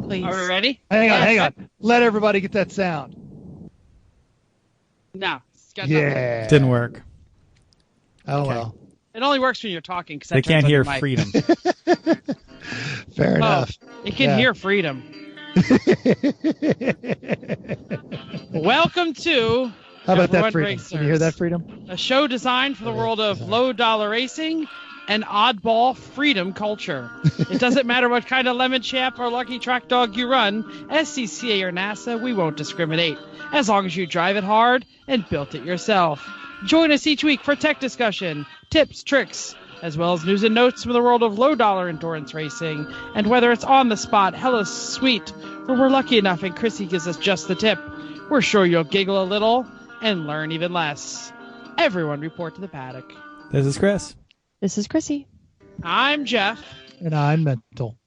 Please. Are we ready? Hang on. Let everybody get that sound. No. Yeah. Didn't work. Oh, Okay. well. It only works when you're talking. Cause They can't hear mic. freedom. Fair enough. It can hear freedom. Welcome to How about that F1 freedom? Racers, Can you hear that freedom? a show designed for the world of low-dollar racing and oddball freedom culture. It doesn't matter what kind of lemon chap or lucky track dog you run, SCCA or NASA, we won't discriminate, as long as you drive it hard and built it yourself. Join us each week for tech discussion, tips, tricks, as well as news and notes from the world of low-dollar endurance racing. And whether it's on the spot, hella sweet, or we're lucky enough and Chrissy gives us just the tip, we're sure you'll giggle a little and learn even less. Everyone report to the paddock. This is Chris. This is Chrissy. I'm Jeff. And I'm mental.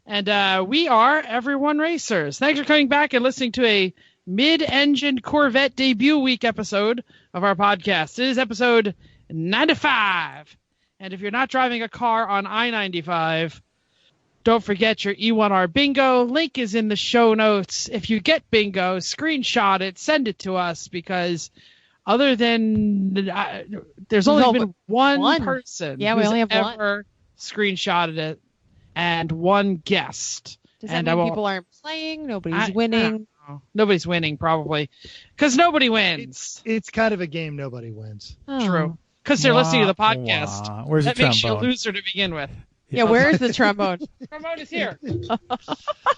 And we are Everyone Racers. Thanks for coming back and listening to a mid-engined Corvette debut week episode of our podcast. It is episode 95. And if you're not driving a car on I-95, don't forget your E1R bingo. Link is in the show notes. If you get bingo, screenshot it, send it to us, because other than there's only been one person we only have ever screenshotted it, and one guest. Does that mean people aren't playing? Nobody's winning? Nobody's winning, probably, because nobody wins. It's kind of a game nobody wins. Oh. True, because they're listening to the podcast. Wah. Where's that the makes you a trombone? loser to begin with. Yeah, where is the trombone? Trombone is here.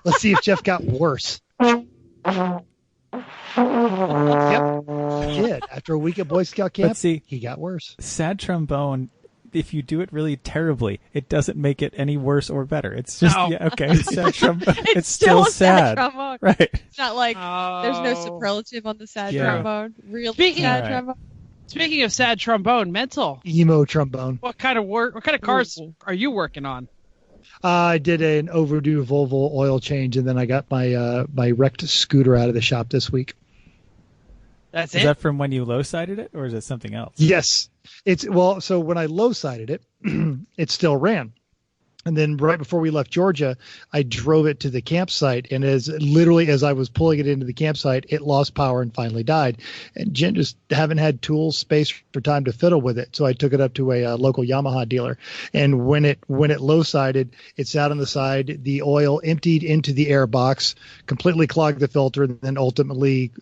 Let's see if Jeff got worse. Yep. He did. After a week at Boy Scout camp, But see, he got worse. sad trombone, if you do it really terribly, it doesn't make it any worse or better. It's just, okay, sad trombone. It's still sad. Trombone. Right. It's not like there's no superlative on the sad trombone. Real sad trombone. Speaking of sad trombone, mental. Emo trombone. What kind of cars are you working on? I did an overdue Volvo oil change, and then I got my wrecked scooter out of the shop this week. That's Is that from when you low-sided it, or is it something else? Yes. So when I low-sided it, it still ran. And then right before we left Georgia, I drove it to the campsite, and as I was pulling it into the campsite, it lost power and finally died. And Jen just haven't had tools, space, or time to fiddle with it, so I took it up to a local Yamaha dealer. And when it low-sided, it sat on the side. The oil emptied into the air box, completely clogged the filter, and then ultimately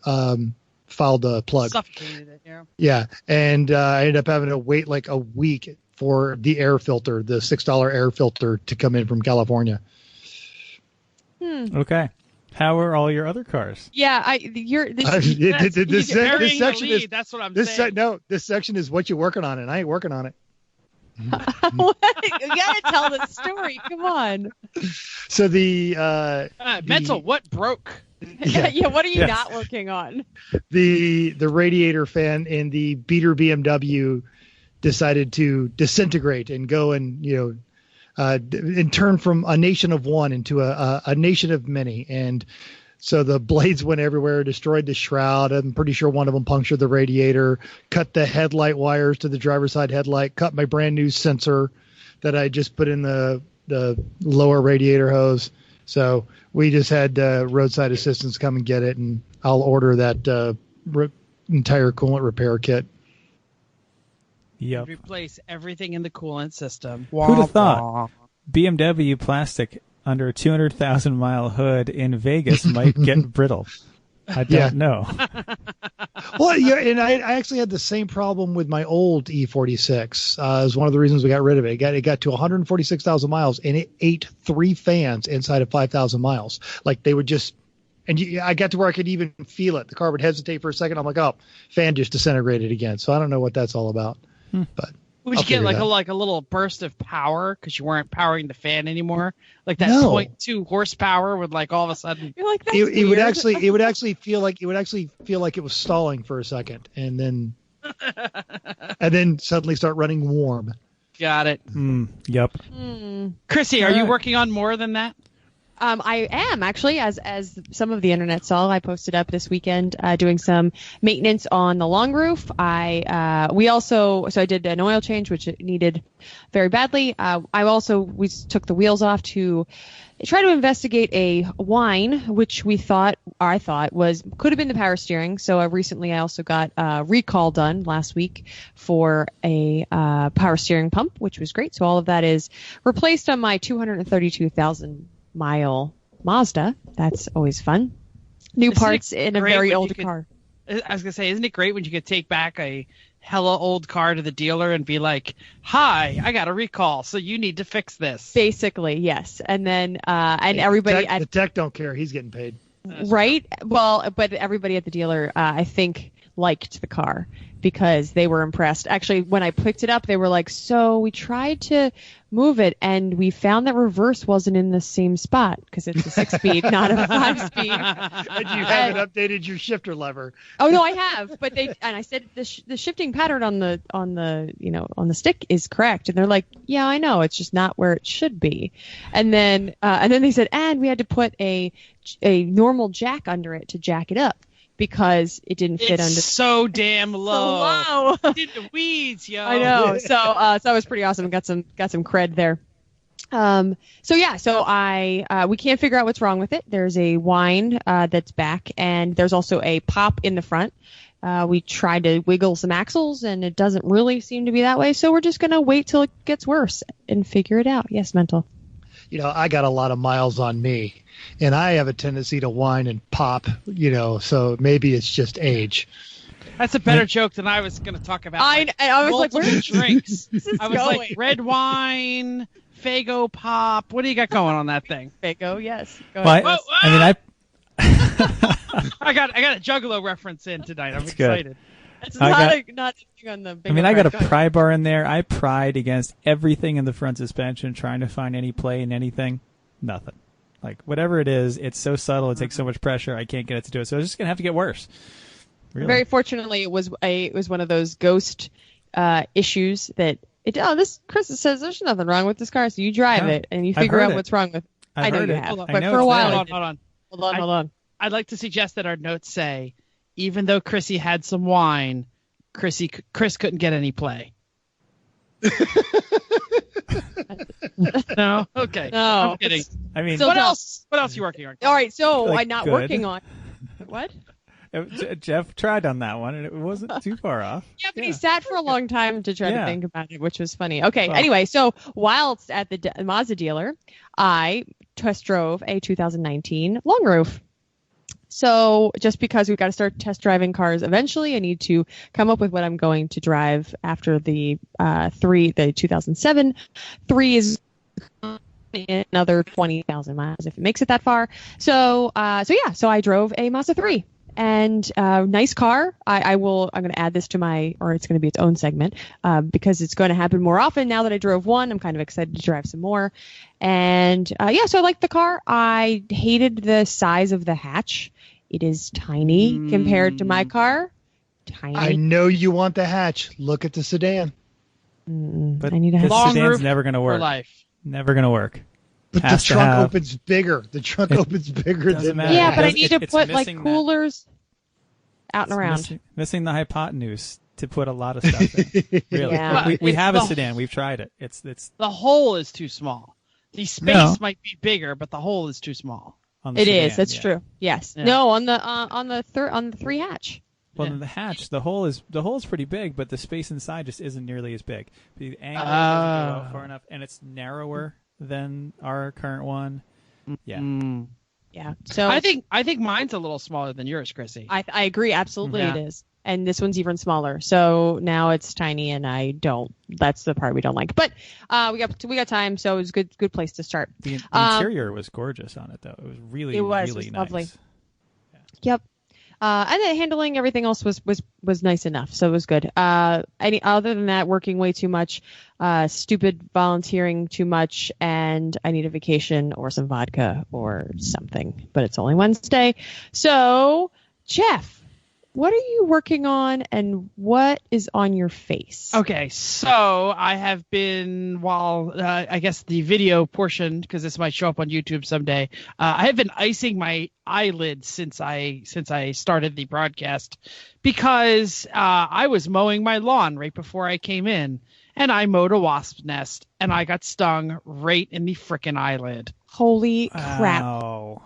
fouled the plug. Suffocated it, yeah. Yeah, and I ended up having to wait like a week for the air filter, the $6 air filter, to come in from California. Okay. How are all your other cars? Yeah, This section is. That's what I'm saying. This section is what you're working on, and I ain't working on it. What? You gotta tell the story. Come on. So the mental. What broke? Yeah. What are you not working on? The radiator fan in the beater BMW decided to disintegrate and go and and turn from a nation of one into a nation of many. And so the blades went everywhere, destroyed the shroud. I'm pretty sure one of them punctured the radiator, cut the headlight wires to the driver's side headlight, cut my brand new sensor that I just put in the lower radiator hose. So we just had roadside assistance come and get it, and I'll order that entire coolant repair kit. Yep. Replace everything in the coolant system. Who'd have thought BMW plastic under a 200,000-mile hood in Vegas might get brittle? I don't know. Well, yeah, and I actually had the same problem with my old E46. It was one of the reasons we got rid of it. It got to 146,000 miles, and it ate 3 fans inside of 5,000 miles. Like they would just, I got to where I could even feel it. The car would hesitate for a second. I'm like, oh, fan just disintegrated again. So I don't know what that's all about. But would you get like a little burst of power because you weren't powering the fan anymore? Like that 0.2 horsepower would like all of a sudden. You're like, it would actually feel like it was stalling for a second, and then suddenly start running warm. Got it. Yep. Chrissy, are you working on more than that? I am actually, as some of the internet saw, I posted up this weekend doing some maintenance on the long roof. I did an oil change, which it needed very badly. We took the wheels off to try to investigate a whine, which I thought could have been the power steering. So recently I also got a recall done last week for a power steering pump, which was great. So all of that is replaced on my 232,000 mile Mazda. That's always fun. New parts in a very old car. I was gonna say, isn't it great when you could take back a hella old car to the dealer and be like, "Hi, I got a recall, so you need to fix this." Basically, yes. And then everybody the tech don't care. He's getting paid. Right? Well, but everybody at the dealer, I think, liked the car because they were impressed. Actually, when I picked it up, they were like, "So we tried to move it, and we found that reverse wasn't in the same spot because it's a 6-speed, not a 5-speed." And you haven't updated your shifter lever. Oh no, I have. But I said the shifting pattern on the stick is correct, and they're like, "Yeah, I know. It's just not where it should be." And then they said, and we had to put a normal jack under it to jack it up, because it didn't fit under. So damn low. So low. In the weeds, yo. I know. So that was pretty awesome. Got some cred there. We can't figure out what's wrong with it. There's a whine that's back, and there's also a pop in the front. We tried to wiggle some axles, and it doesn't really seem to be that way. So we're just gonna wait till it gets worse and figure it out. Yes, Mental. I got a lot of miles on me, and I have a tendency to whine and pop, so maybe it's just age. That's a better joke than I was going to talk about. I was like, where drinks? I was going? like, red wine, Faygo pop. What do you got going on that thing? Faygo, yes. Go ahead. Whoa, I got a Juggalo reference in tonight. I'm excited. Good. It's not anything on the. I got a pry bar in there. I pried against everything in the front suspension, trying to find any play in anything. Nothing. Like whatever it is, it's so subtle. It takes so much pressure. I can't get it to do it. So it's just gonna have to get worse. Really. Very fortunately, it was one of those ghost issues that Chris says there's nothing wrong with this car, so you drive it and you figure out what's wrong with it. I know you have, but for a while, hold on. I'd like to suggest that our notes say, even though Chrissy had some wine, Chris couldn't get any play. No? Okay. No. I'm kidding. I mean, what else? What else are you working on? All right, so like, I'm not good. working on what? Jeff tried on that one, and it wasn't too far off. Yeah, but he sat for a long time to try to think about it, which was funny. Okay, anyway, so whilst at the Mazda dealer, I test drove a 2019 long roof. So just because we've got to start test driving cars eventually, I need to come up with what I'm going to drive after the 2007. 3 is another 20,000 miles if it makes it that far. So I drove a Mazda 3. And nice car. I'm going to add this to it's going to be its own segment because it's going to happen more often now that I drove one. I'm kind of excited to drive some more. And so I like the car. I hated the size of the hatch. It is tiny compared to my car. Tiny. I know you want the hatch. Look at the sedan. But I need a the hatch. sedan's never going to work. For life. Never going to work. But the trunk opens bigger. The trunk opens bigger than that. Yeah, but I need to put like coolers out and around. Missing the hypotenuse to put a lot of stuff in. Really. Yeah. We have a sedan. We've tried it. It's the hole is too small. The space might be bigger, but the hole is too small. It is. That's true. Yes. Yeah. No, on the 3 hatch. Well, in the hatch, the hole is pretty big, but the space inside just isn't nearly as big. The angle doesn't go out far enough, and it's narrower than our current one. Yeah. Yeah. So I think mine's a little smaller than yours, Chrissy. I agree. Absolutely, it is. And this one's even smaller. So now it's tiny, and that's the part we don't like. But we got time, so it was a good place to start. The interior was gorgeous on it, though. It was really nice. Lovely. Yeah. Yep. And the handling, everything else was nice enough, so it was good. Other than that, working way too much, stupid volunteering too much, and I need a vacation or some vodka or something. But it's only Wednesday, so Jeff, what are you working on and what is on your face? Okay, so I have been, I guess the video portion, because this might show up on YouTube someday, I have been icing my eyelids since I started the broadcast, because I was mowing my lawn right before I came in, and I mowed a wasp nest, and I got stung right in the frickin' eyelid. Holy crap. Wow.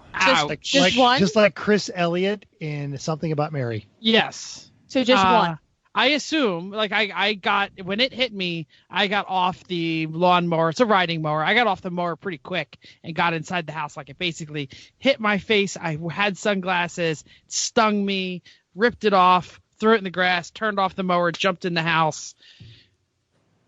Just like Chris Elliott in Something About Mary. Yes. So just one. I assume, like, I got, when it hit me, I got off the lawnmower. It's a riding mower. I got off the mower pretty quick and got inside the house. Like, it basically hit my face. I had sunglasses, stung me, ripped it off, threw it in the grass, turned off the mower, jumped in the house,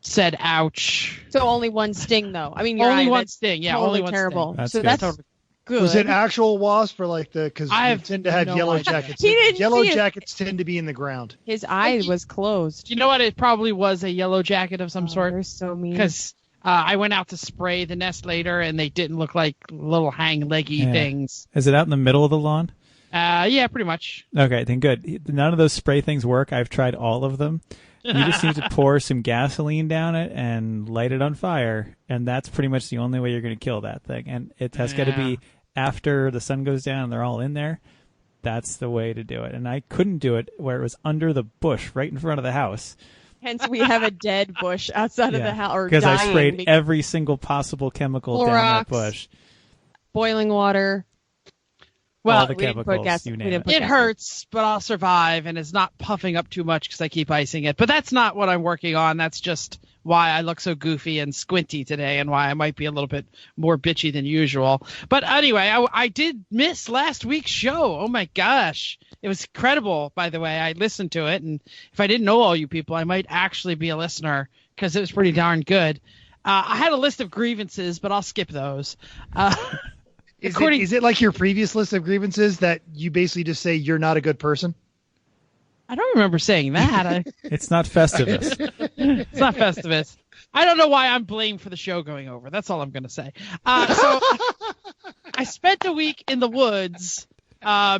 said ouch. So only one sting, though. I mean, your only eye, one sting. Yeah, totally only one terrible. sting. So that's good. Was it actual wasp or like because you tend to have no yellow idea. jackets? He didn't Yellow see it. jackets tend to be in the ground. His eye was closed. You know what? It probably was a yellow jacket of some sort. They're so mean. Because I went out to spray the nest later, and they didn't look like little hang-leggy things. Is it out in the middle of the lawn? Yeah, pretty much. Okay, then good. None of those spray things work. I've tried all of them. You just need to pour some gasoline down it and light it on fire, and that's pretty much the only way you're going to kill that thing. And it has got to be after the sun goes down and they're all in there. That's the way to do it. And I couldn't do it where it was under the bush right in front of the house. Hence, we have a dead bush outside of the house. Because I sprayed every single possible chemical down that bush. Boiling water. Well, all the chemicals, you name it. It hurts, but I'll survive, and it's not puffing up too much because I keep icing it. But that's not what I'm working on. That's just why I look so goofy and squinty today, and why I might be a little bit more bitchy than usual. But anyway, I did miss last week's show. Oh my gosh. It was incredible, by the way. I listened to it, and if I didn't know all you people, I might actually be a listener because it was pretty darn good. I had a list of grievances, but I'll skip those. Is it like your previous list of grievances that you basically just say you're not a good person? I don't remember saying that. It's not Festivus. It's not Festivus. I don't know why I'm blamed for the show going over. That's all I'm going to say. So I spent a week in the woods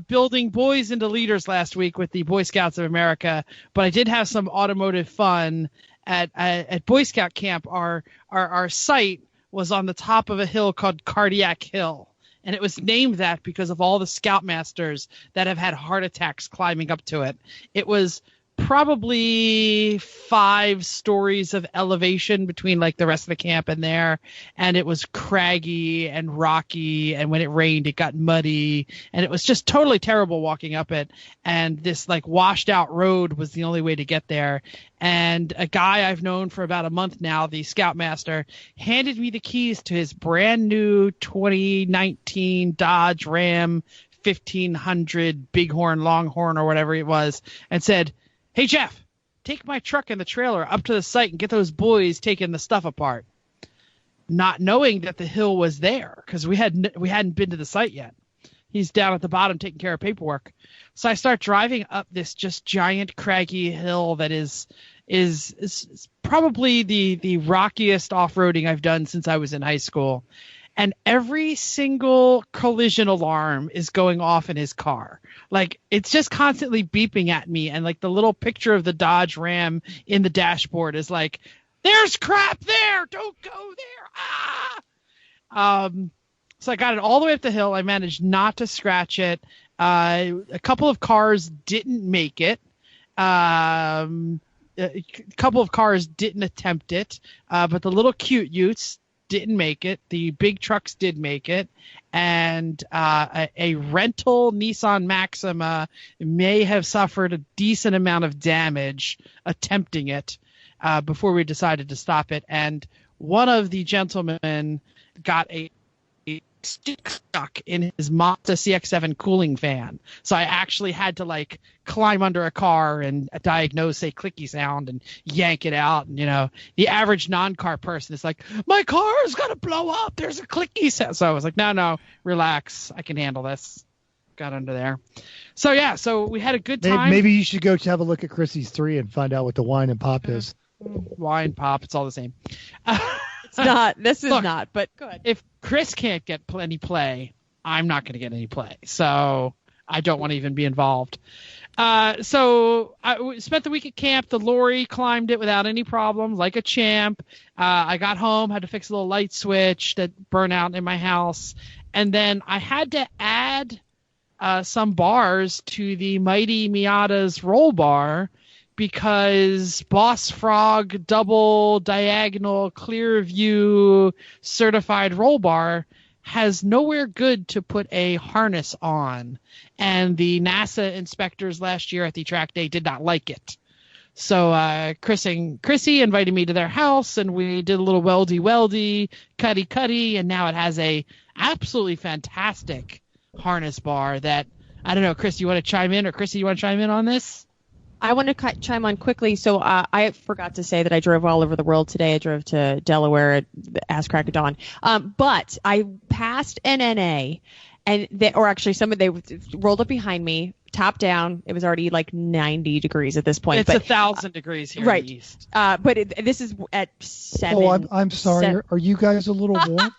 building boys into leaders last week with the Boy Scouts of America, but I did have some automotive fun at Boy Scout camp. Our site was on the top of a hill called Cardiac Hill. And it was named that because of all the Scoutmasters that have had heart attacks climbing up to it. It was probably 5 stories of elevation between like the rest of the camp and there. And it was craggy and rocky. And when it rained, it got muddy. And it was just totally terrible walking up it. And this like washed out road was the only way to get there. And a guy I've known for about a month now, the Scoutmaster, handed me the keys to his brand new 2019 Dodge Ram 1500 Bighorn Longhorn or whatever it was, and said, "Hey, Jeff, take my truck and the trailer up to the site and get those boys taking the stuff apart." Not knowing that the hill was there because we hadn't been to the site yet. He's down at the bottom taking care of paperwork. So I start driving up this just giant craggy hill that is probably the rockiest off-roading I've done since I was in high school. And every single collision alarm is going off in his car. Like, it's just constantly beeping at me. And like the little picture of the Dodge Ram in the dashboard is like, "There's crap there. Don't go there." So I got it all the way up the hill. I managed not to scratch it. A couple of cars didn't make it. A couple of cars didn't attempt it. But the little cute utes didn't make it. The big trucks did make it. And a rental Nissan Maxima may have suffered a decent amount of damage attempting it before we decided to stop it. And one of the gentlemen got a stick stuck in his Mazda CX-7 cooling fan. So I actually had to like climb under a car and diagnose a clicky sound and yank it out. And, you know, the average non-car person is like, "My car's going to blow up. There's a clicky sound." So I was like, no, relax. I can handle this. Got under there. So yeah, so we had a good time. Maybe you should go have a look at Chrissy's 3 and find out what the wine and pop is. Wine, pop, it's all the same. It's not. This is not, but good. If Chris can't get any play, I'm not going to get any play. So I don't want to even be involved. So I spent the week at camp. The lorry climbed it without any problems, like a champ. I got home, had to fix a little light switch that burned out in my house. And then I had to add some bars to the Mighty Miata's roll bar because Boss Frog double diagonal clear view certified roll bar has nowhere good to put a harness on. And the NASA inspectors last year at the track day did not like it. So Chrissy invited me to their house, and we did a little weldy, cutty, and now it has a absolutely fantastic harness bar that, I don't know, Chris, you want to chime in? Or Chrissy, you want to chime in on this? I want to chime on quickly. So I forgot to say that I drove all over the world today. I drove to Delaware at the ass crack of dawn. But I passed NNA, and they rolled up behind me, top down. It was already like 90 degrees at this point. It's 1,000 degrees here in the east. But this is at 7. Oh, I'm sorry. Are you guys a little warm?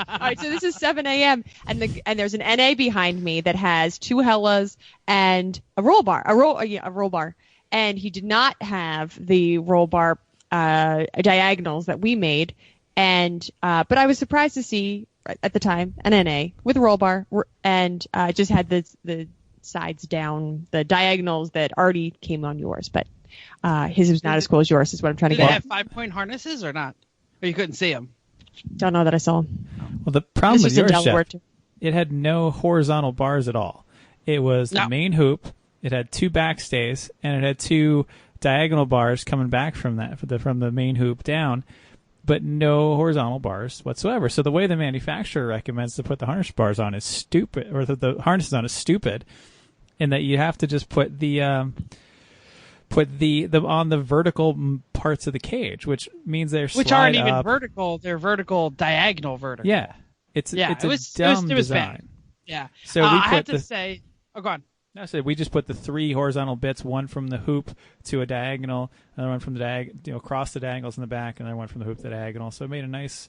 All right, so this is 7 a.m. and there's an NA behind me that has 2 Hellas and a roll bar, a roll bar, and he did not have the roll bar diagonals that we made, and but I was surprised to see at the time an NA with a roll bar, and just had the sides down, the diagonals that already came on yours, but his was not as cool as yours. Is what I'm trying to get. Did they have 5-point harnesses or not? Or you couldn't see them? Don't know that I saw him. Well, the problem with yours, Chef, it had no horizontal bars at all. It was the main hoop. It had 2 backstays, and it had 2 diagonal bars coming back from the main hoop down, but no horizontal bars whatsoever. So the way the manufacturer recommends to put the harness bars on is stupid, or the harnesses on is stupid, in that you have to just put the on the vertical parts of the cage, which means which aren't even vertical. They're diagonal vertical. Yeah, it's a dumb design. Bad. Yeah. So we I have to say, go on. No, so we just put the 3 horizontal bits, one from the hoop to a diagonal, another one from the across the diagonals in the back, and another one from the hoop to the diagonal. So it made a nice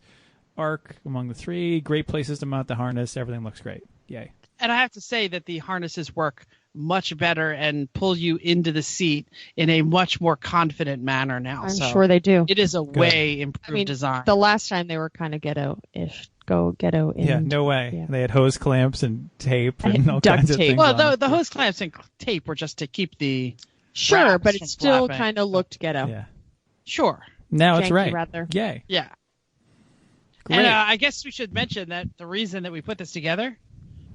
arc among the 3. Great places to mount the harness. Everything looks great. Yay. And I have to say that the harnesses work much better and pull you into the seat in a much more confident manner now. I'm sure they do. It is a way improved design. The last time they were kind of ghetto-ish. Ghetto. Yeah, no way. Yeah. They had hose clamps and tape and all duct kinds of tape. things. Well, the hose clamps and tape were just to keep the but it still kind of looked ghetto. Yeah. Sure. Now it's Janky, right. rather. Yay. Yeah. Great. And I guess we should mention that the reason that we put this together,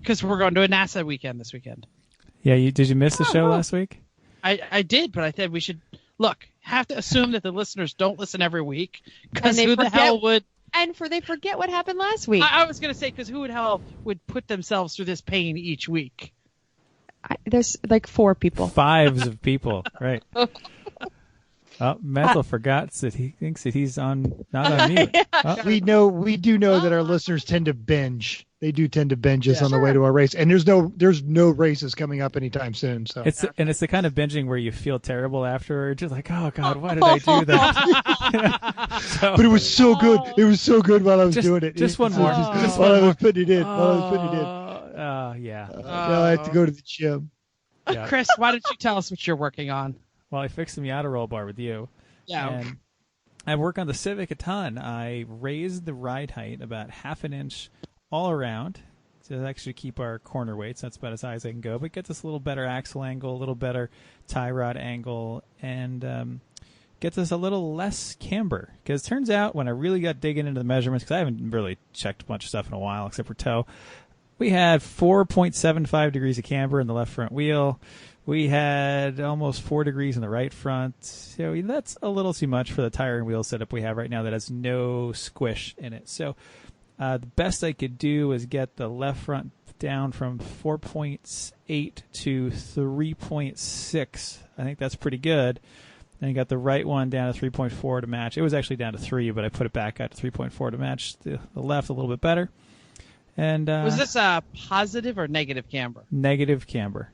because we're going to a NASA weekend this weekend. Yeah, did you miss the show last week? I did, but I said we should have to assume that the listeners don't listen every week, because who the hell would? And they forget what happened last week. I was going to say, because who the hell would put themselves through this pain each week? There's like 4 people. 5 of people, right? Oh, Mental forgot that he thinks that he's not on mute. Yeah. We do know that our listeners tend to binge. They do tend to binge us on the way to our race, and there's no races coming up anytime soon. So it's the kind of binging where you feel terrible afterwards. You're like, oh God, why did I do that? But it was so good. It was so good while I was doing it. Just one more. While I was putting it in. Yeah. Now I have to go to the gym. Yeah. Chris, why don't you tell us what you're working on? Well, I fixed the Miata roll bar with you. Yeah. And I work on the Civic a ton. I raised the ride height about 1/2 inch all around to actually keep our corner weights. That's about as high as I can go, but gets us a little better axle angle, a little better tie rod angle, and gets us a little less camber. Because it turns out when I really got digging into the measurements, because I haven't really checked a bunch of stuff in a while except for toe, we had 4.75 degrees of camber in the left front wheel. We had almost 4 degrees in the right front. So that's a little too much for the tire and wheel setup we have right now that has no squish in it. So the best I could do is get the left front down from 4.8 to 3.6. I think that's pretty good. And you got the right one down to 3.4 to match. It was actually down to 3, but I put it back out to 3.4 to match the left a little bit better. And was this a positive or negative camber? Negative camber.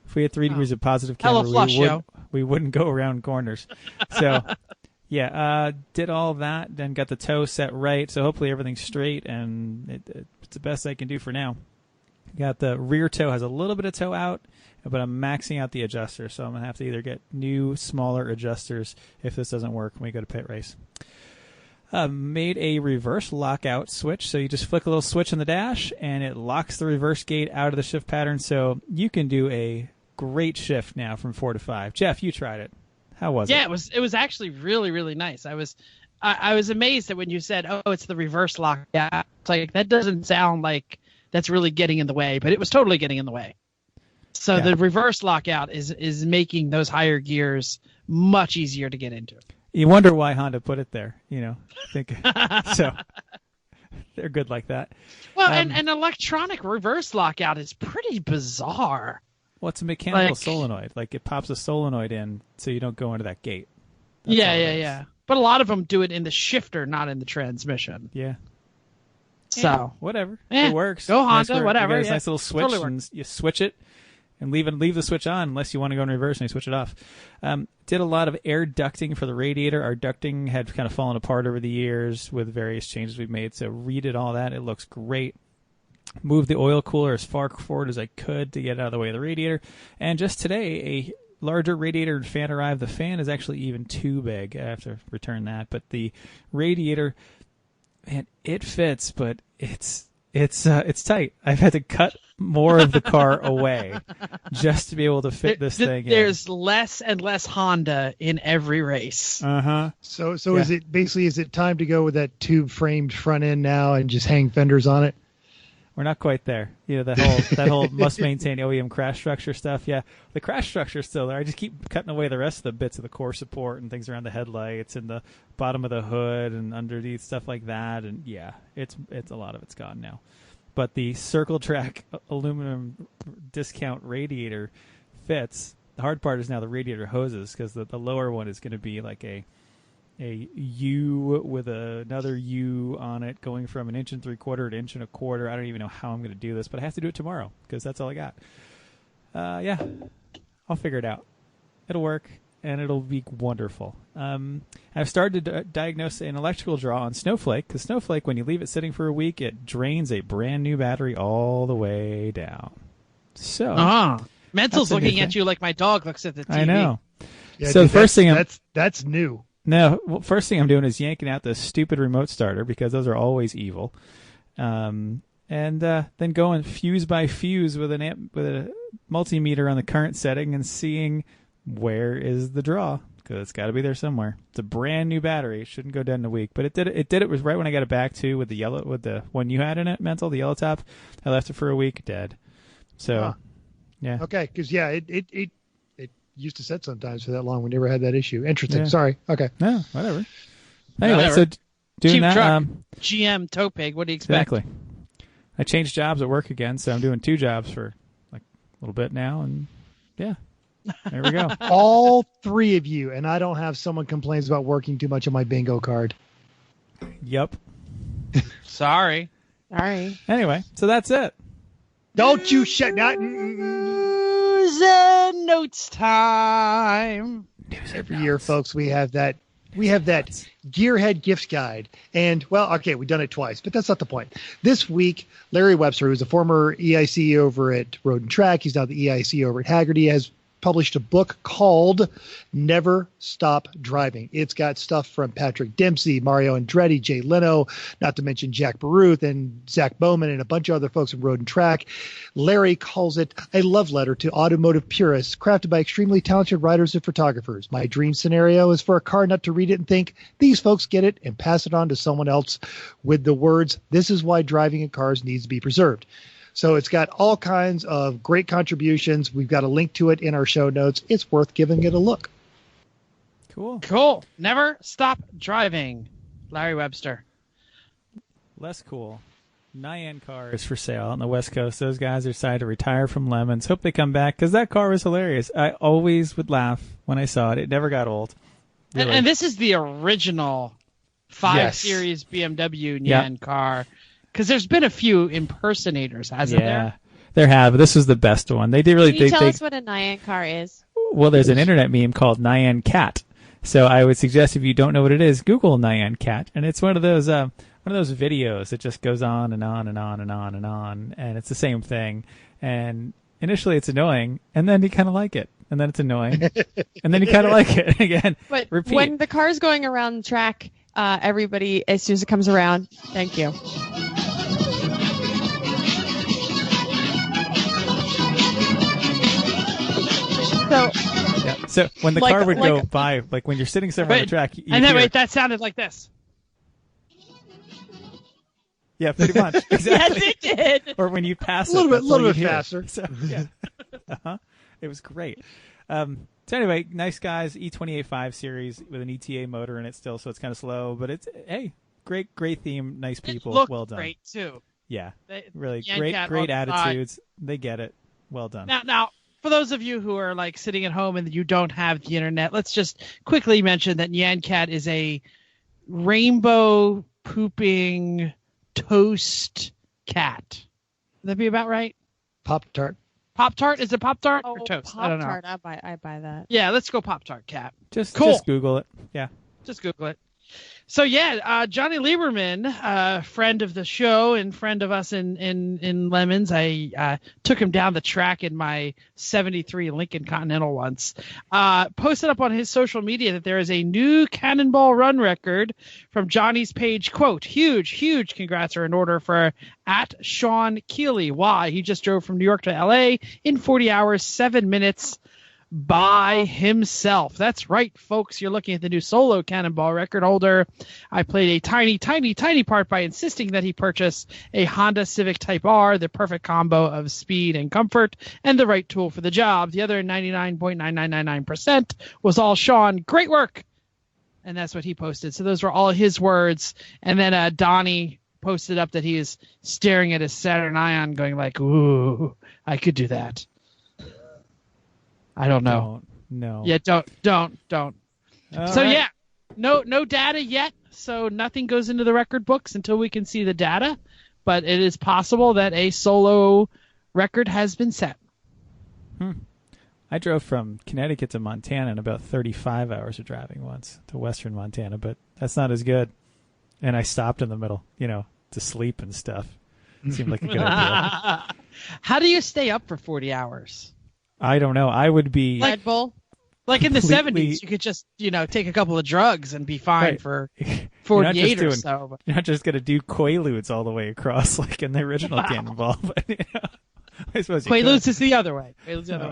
If we had 3 degrees of positive camber, we wouldn't go around corners. So, yeah, did all that, then got the toe set right. So hopefully everything's straight, and it's the best I can do for now. got the rear toe has a little bit of toe out, but I'm maxing out the adjuster, so I'm going to have to either get new, smaller adjusters if this doesn't work when we go to pit race. Made a reverse lockout switch, so you just flick a little switch on the dash, and it locks the reverse gate out of the shift pattern, so you can do a great shift now from 4 to 5. Jeff, you tried it. How was it? Yeah, it was actually really, really nice. I was amazed that when you said, "Oh, it's the reverse lockout," it's like that doesn't sound like that's really getting in the way, but it was totally getting in the way. So the reverse lockout is making those higher gears much easier to get into. You wonder why Honda put it there, I think so. They're good like that. Well, and electronic reverse lockout is pretty bizarre. Well, it's a mechanical solenoid. Like it pops a solenoid in so you don't go into that gate. That's yeah. But a lot of them do it in the shifter, not in the transmission. Yeah. So whatever. It works. Go Honda, nice whatever. You got a nice little switch, totally, and you switch it. And leave the switch on unless you want to go in reverse and you switch it off. Did a lot of air ducting for the radiator. Our ducting had kind of fallen apart over the years with various changes we've made. So redid all that. It looks great. Moved the oil cooler as far forward as I could to get it out of the way of the radiator. And just today, a larger radiator fan arrived. The fan is actually even too big. I have to return that. But the radiator, man, it fits, but it's tight. I've had to cut more of the car away just to be able to fit this thing in. There's less and less Honda in every race. Uh-huh. So is it time to go with that tube framed front end now and just hang fenders on it? We're not quite there. That whole must maintain OEM crash structure stuff. Yeah, the crash structure is still there. I just keep cutting away the rest of the bits of the core support and things around the headlights and the bottom of the hood and underneath stuff like that. And yeah, it's a lot of it's gone now. But the Circle Track aluminum discount radiator fits. The hard part is now the radiator hoses, because the lower one is going to be like a U with another U on it, going from 1 3/4 to 1 1/4. I don't even know how I'm going to do this, but I have to do it tomorrow because that's all I got. Yeah, I'll figure it out. It'll work, and it'll be wonderful. I've started to diagnose an electrical draw on Snowflake, because Snowflake, when you leave it sitting for a week, it drains a brand new battery all the way down. So, Mental's looking at you like my dog looks at the TV. I know. Yeah, so dude, the first thing that's new. No, first thing I'm doing is yanking out the stupid remote starter, because those are always evil. And then going fuse by fuse with a multimeter on the current setting and seeing where is the draw, because it's got to be there somewhere. It's a brand new battery. It shouldn't go dead in a week, but it did. It was right when I got it back too, with the one you had in it, Mental, the yellow top. I left it for a week, dead. So, yeah. Okay, because it used to set sometimes for that long. We never had that issue. Interesting. Yeah. Sorry. Okay. No, whatever. Anyway, so doing cheap that. Truck. GM tow pig. What do you expect? Exactly. I changed jobs at work again, so I'm doing 2 jobs for like a little bit now, and yeah. There we go. All 3 of you, and I don't have someone complains about working too much on my bingo card. Yep. Sorry. Anyway, so that's it. Don't you shut that. News and notes time. Every year, folks, we have that Gearhead Gifts Guide. And, well, okay, we've done it twice, but that's not the point. This week, Larry Webster, who's a former EIC over at Road and Track, he's now the EIC over at Haggerty, has published a book called Never Stop Driving. It's got stuff from Patrick Dempsey, Mario Andretti, Jay Leno, not to mention Jack Baruth and Zach Bowman and a bunch of other folks from Road and Track. Larry calls it a love letter to automotive purists, crafted by extremely talented writers and photographers. My dream scenario is for a car nut to read it and think, these folks get it, and pass it on to someone else with the words, this is why driving in cars needs to be preserved. So it's got all kinds of great contributions. We've got a link to it in our show notes. It's worth giving it a look. Cool. Never Stop Driving. Larry Webster. Less cool. Nyan car is for sale on the West Coast. Those guys are decided to retire from Lemons. Hope they come back, because that car was hilarious. I always would laugh when I saw it. It never got old. Really. And this is the original 5 Series BMW Nyan car. Because there's been a few impersonators, hasn't there? Yeah, there have. But this was the best one. They did really. Can you tell us what a Nyan car is? Well, there's an internet meme called Nyan Cat, So I would suggest if you don't know what it is, Google Nyan Cat, and it's one of those videos that just goes on and on and on and on and on, and it's the same thing. And initially it's annoying, and then you kind of like it, and then it's annoying, and then you kind of like it again. But repeat. When the car's going around the track, everybody, as soon as it comes around, thank you. So when the car would go by, like when you're sitting somewhere on the track, that sounded like this. Yeah, pretty much. Exactly. Yes, it did. Or when you pass a little bit faster. So, yeah. It was great. So anyway, nice guys. E1R E95 series with an ETA motor in it still, so it's kind of slow, but it's great theme, nice people, well done. Great too. Yeah, really great attitudes. They get it. Well done. Now, for those of you who are like sitting at home and you don't have the internet, let's just quickly mention that Nyan Cat is a rainbow pooping toast cat. Would that be about right? Pop-Tart. Pop-Tart? Is it Pop-Tart or toast? Pop-Tart. I don't know. I buy that. Yeah, let's go Pop-Tart cat. Just cool. Google it. Yeah. Just Google it. So Johnny Lieberman, friend of the show and friend of us in Lemons. I took him down the track in my '73 Lincoln Continental once. Posted up on his social media that there is a new Cannonball Run record from Johnny's page. Quote: huge congrats are in order for @Sean Keeley. Why? He just drove from New York to L.A. in 40 hours, 7 minutes. By himself. That's right, folks. You're looking at the new solo Cannonball record holder. I played a tiny part by insisting that he purchase a Honda Civic Type R, the perfect combo of speed and comfort, and the right tool for the job. The other 99.9999% was all Sean. Great work. And that's what he posted. So those were all his words. And then Donnie posted up that he is staring at his Saturn Ion going like, ooh, I could do that. I don't know. No. Yeah, don't. So yeah, no data yet. So nothing goes into the record books until we can see the data. But it is possible that a solo record has been set. I drove from Connecticut to Montana in about 35 hours of driving once to western Montana, but that's not as good. And I stopped in the middle, to sleep and stuff. It seemed like a good idea. How do you stay up for 40 hours? I don't know. I would be Red Bull. Like in the 70s, you could just, take a couple of drugs and be fine for 48 or so. But... You're not just going to do Quaaludes all the way across like in the original Cannonball. But, I suppose Quaaludes is the other way.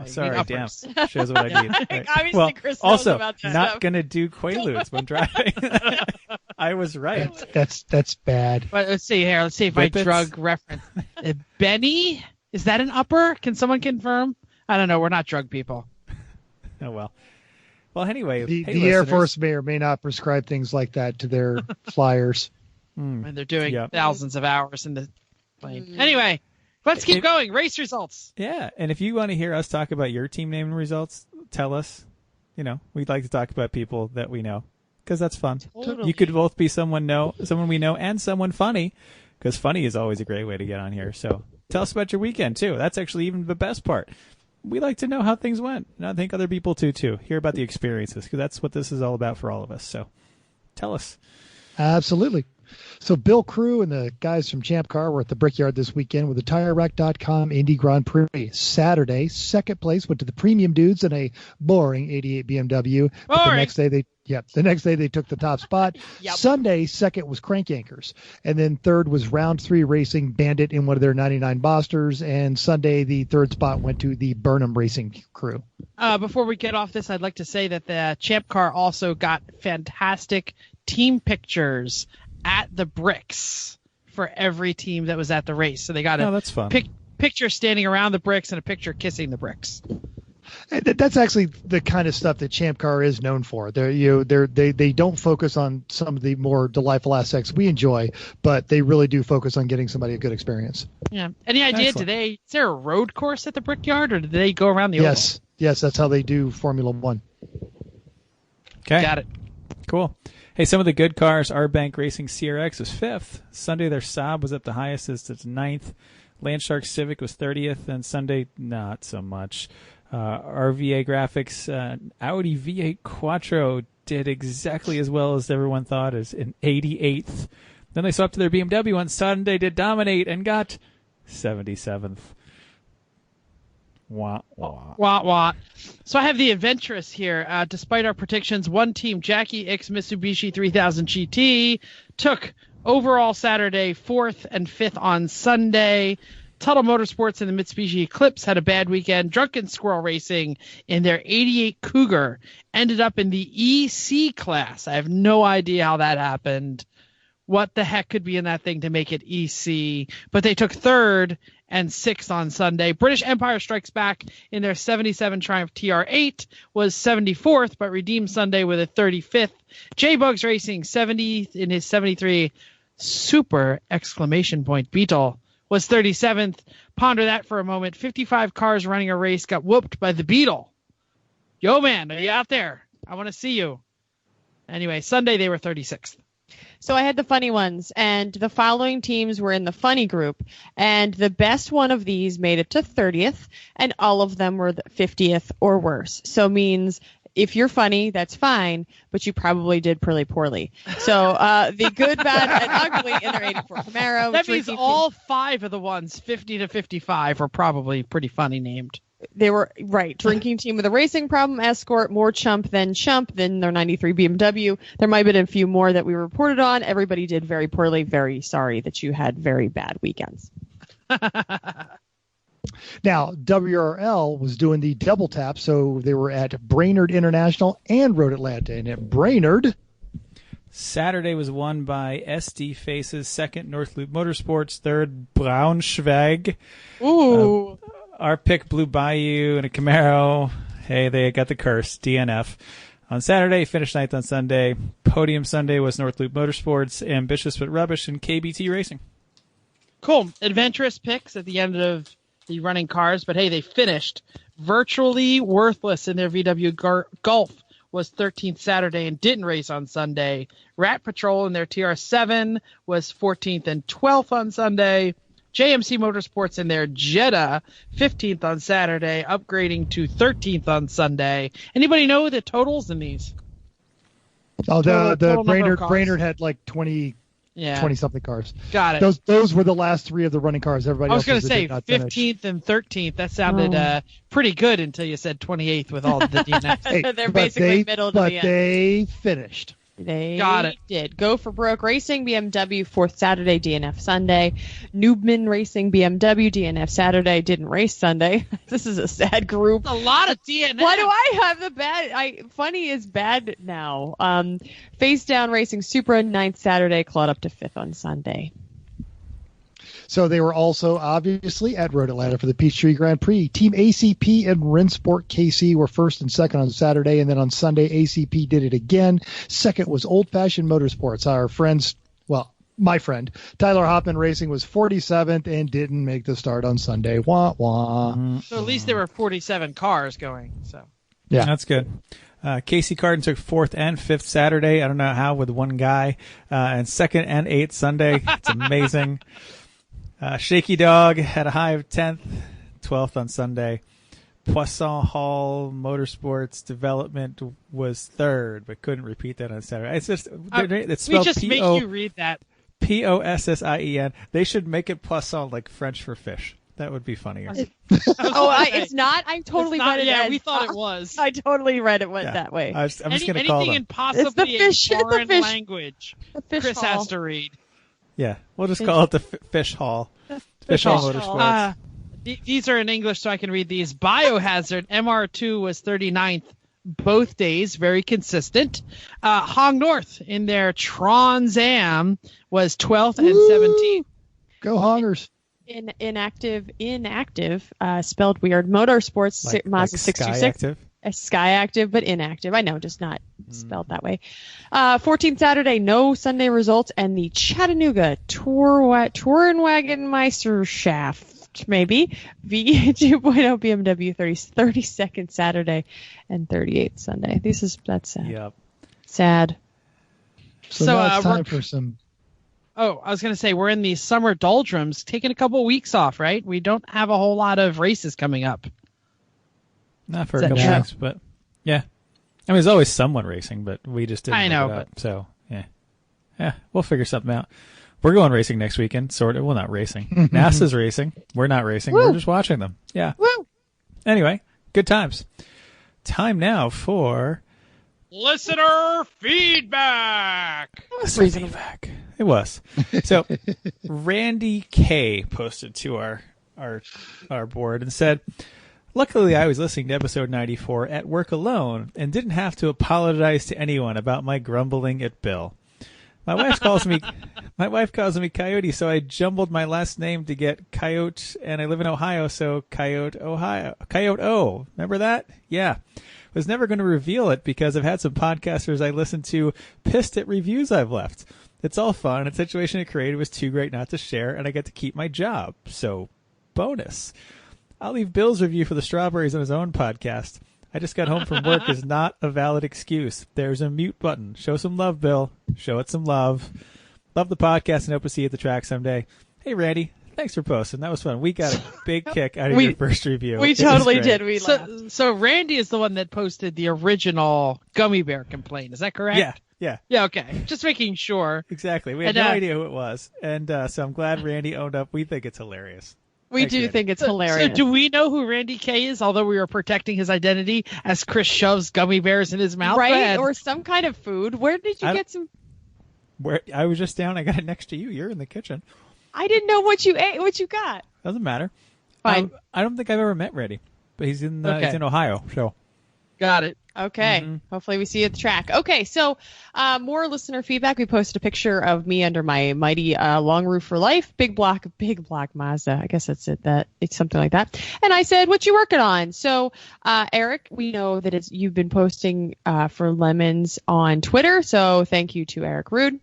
Sorry, damn. Shows what I need. Right. Obviously, Chris knows also, about that not stuff. going to do Quaaludes when driving. I was right. That's bad. But let's see here. Let's see if I drug reference. Benny? Is that an upper? Can someone confirm? I don't know. We're not drug people. Oh, well. Well, anyway. The Air Force may or may not prescribe things like that to their flyers. And they're doing thousands of hours in the plane. Anyway, let's keep going. Race results. Yeah. And if you want to hear us talk about your team name and results, tell us. We'd like to talk about people that we know because that's fun. Totally. You could both be someone we know and someone funny because funny is always a great way to get on here. So tell us about your weekend, too. That's actually even the best part. We like to know how things went, and I think other people too. Hear about the experiences, because that's what this is all about for all of us. So tell us. Absolutely. So Bill Crew and the guys from Champ Car were at the Brickyard this weekend with the TireRack.com Indy Grand Prix. Saturday, second place went to the Premium Dudes in a boring 88 BMW. But the next day they took the top spot. Sunday, second was Crank Yankers. And then third was Round 3 Racing Bandit in one of their 99 Bosters. And Sunday, the third spot went to the Burnham Racing crew. Before we get off this, I'd like to say that the Champ Car also got fantastic team pictures at the bricks for every team that was at the race. So they got that's fun. Picture standing around the bricks and a picture kissing the bricks. That's actually the kind of stuff that Champ Car is known for. They don't focus on some of the more delightful aspects we enjoy, but they really do focus on getting somebody a good experience. Yeah. Any idea? Excellent. Is there a road course at the Brickyard, or did they go around the oval? Yes, that's how they do Formula One. Okay. Got it. Cool. Hey, some of the good cars. R-Bank Racing CRX was 5th. Sunday, their Saab was at the highest as it's 9th. Landshark Civic was 30th, and Sunday, not so much. RVA Graphics, Audi V8 Quattro did exactly as well as everyone thought, as in 88th. Then they swapped to their BMW on Sunday to dominate and got 77th. Wah, wah. Wah, wah. So I have the adventurous here. Despite our predictions, one team, Jackie X Mitsubishi 3000 GT, took overall Saturday 4th and 5th on Sunday. Tuttle Motorsports and the Mitsubishi Eclipse had a bad weekend. Drunken Squirrel Racing in their 88 Cougar ended up in the EC class. I have no idea how that happened. What the heck could be in that thing to make it EC? But they took 3rd and 6th on Sunday. British Empire Strikes Back in their 77 Triumph TR8 was 74th, but redeemed Sunday with a 35th. J-Bugs Racing 70th in his 73 Super Beetle was 37th. Ponder that for a moment. 55 cars running a race got whooped by the Beetle. Yo, man, are you out there? I want to see you. Anyway, Sunday they were 36th. So I had the funny ones, and the following teams were in the funny group, and the best one of these made it to 30th, and all of them were the 50th or worse. So means if you're funny, that's fine, but you probably did pretty poorly. So the good, bad, and ugly in their 84 Camaro. That means all 5 of the ones 50 to 55 were probably pretty funny named. They were, right, drinking team with a racing problem, Escort, more chump than their 93 BMW. There might have been a few more that we reported on. Everybody did very poorly. Very sorry that you had very bad weekends. Now, WRL was doing the double tap, so they were at Brainerd International and Road Atlanta. And at Brainerd, Saturday was won by SD Faces, 2nd North Loop Motorsports, 3rd Braunschweig. Ooh. Our pick, Blue Bayou and a Camaro. Hey, they got the curse, DNF. On Saturday, finished 9th on Sunday. Podium Sunday was North Loop Motorsports, Ambitious but Rubbish, and KBT Racing. Cool. Adventurous picks at the end of the running cars, but hey, they finished. Virtually Worthless in their VW Golf was 13th Saturday and didn't race on Sunday. Rat Patrol in their TR7 was 14th and 12th on Sunday. JMC Motorsports in their Jetta, 15th on Saturday, upgrading to 13th on Sunday. Anybody know the totals in these? Oh, the Brainerd had like 20 something cars. Got it. Those were the last 3 of the running cars. Everybody else was going to say 15th and 13th. That sounded pretty good until you said 28th with all the DNFs. Hey, they're basically middle to the end. But they finished. They Got it. did. Go for Broke Racing, BMW, 4th Saturday, DNF Sunday. Noobman Racing, BMW, DNF Saturday, didn't race Sunday. This is a sad group. That's a lot of DNF. Why do I have the bad? Funny is bad now. Face Down Racing, Supra, 9th Saturday, clawed up to 5th on Sunday. So they were also obviously at Road Atlanta for the Peachtree Grand Prix. Team ACP and Rensport KC were 1st and 2nd on Saturday, and then on Sunday ACP did it again. 2nd was Old Fashioned Motorsports. My friend Tyler Hoffman Racing was 47th and didn't make the start on Sunday. Wah wah. So at least there were 47 cars going. So yeah, that's good. Casey Carden took 4th and 5th Saturday. I don't know how with one guy, and 2nd and 8th Sunday. It's amazing. Shaky Dog had a high of 10th, 12th on Sunday. Poisson Hall Motorsports Development was 3rd, but couldn't repeat that on Saturday. It's just it's spelled we just make you read that. Possien. They should make it Poisson, like French for fish. That would be funnier. It's not. I totally read it. Yeah, we thought it was. I totally read it that way. I'm just going to call them. Anything in possibly a foreign language, Chris hall. has to read. Yeah, we'll just call it the Fish Hall. Fish Hall Motorsports. These are in English, so I can read these. Biohazard MR2 was 39th both days, very consistent. Hong North in their Trans Am was 12th and 17th. Go Hongers. Inactive, spelled weird. Motorsports, Mazda 626. Sky Active, but inactive. I know, just not spelled that way. 14th Saturday, no Sunday results, and the Chattanooga Tourenwagen Meisterschaft, maybe. V 2.0 BMW 32nd Saturday and 38th Sunday. That's sad. Yep. Sad. So now it's time for some... Oh, I was going to say, we're in the summer doldrums, taking a couple weeks off, right? We don't have a whole lot of races coming up. Not for a couple weeks, but yeah. I mean, there's always someone racing, but we just didn't. I know, look it up, so yeah, we'll figure something out. We're going racing next weekend, sort of. Well, not racing. NASA's racing. We're not racing. Woo. We're just watching them. Yeah. Woo. Anyway, good times. Time now for Listener feedback. feedback. It was. So, Randy K posted to our board and said, "Luckily, I was listening to episode 94 at work alone and didn't have to apologize to anyone about my grumbling at Bill. My wife calls me Coyote, so I jumbled my last name to get Coyote, and I live in Ohio, so Coyote, Ohio. Coyote O. Remember that? Yeah. Was never going to reveal it because I've had some podcasters I listened to pissed at reviews I've left. It's all fun. The situation it created was too great not to share, and I get to keep my job. So, bonus. I'll leave Bill's review for the strawberries on his own podcast. I just got home from work is not a valid excuse. There's a mute button. Show some love, Bill. Show it some love. Love the podcast and hope to see you at the track someday. Hey, Randy. Thanks for posting. That was fun. We got a big kick out of your first review. We totally did. We laughed. So Randy is the one that posted the original gummy bear complaint. Is that correct? Yeah. Yeah, okay. Just making sure. Exactly. We had no idea who it was. And so I'm glad Randy owned up. We think it's hilarious. We do think it's hilarious. So do we know who Randy K is, although we were protecting his identity as Chris shoves gummy bears in his mouth? Right? Or some kind of food. Where did you get some? Where I was just down. I got it next to you. You're in the kitchen. I didn't know what you ate. What you got? Doesn't matter. Fine. I don't think I've ever met Randy, but he's in Ohio. So. Got it. Okay. Mm-hmm. Hopefully we see you at the track. Okay. So more listener feedback. We posted a picture of me under my mighty long roof for life, big block Mazda. I guess that's it. It's something like that. And I said, what you working on? So Eric, we know that you've been posting for Lemons on Twitter. So thank you to Eric Rude.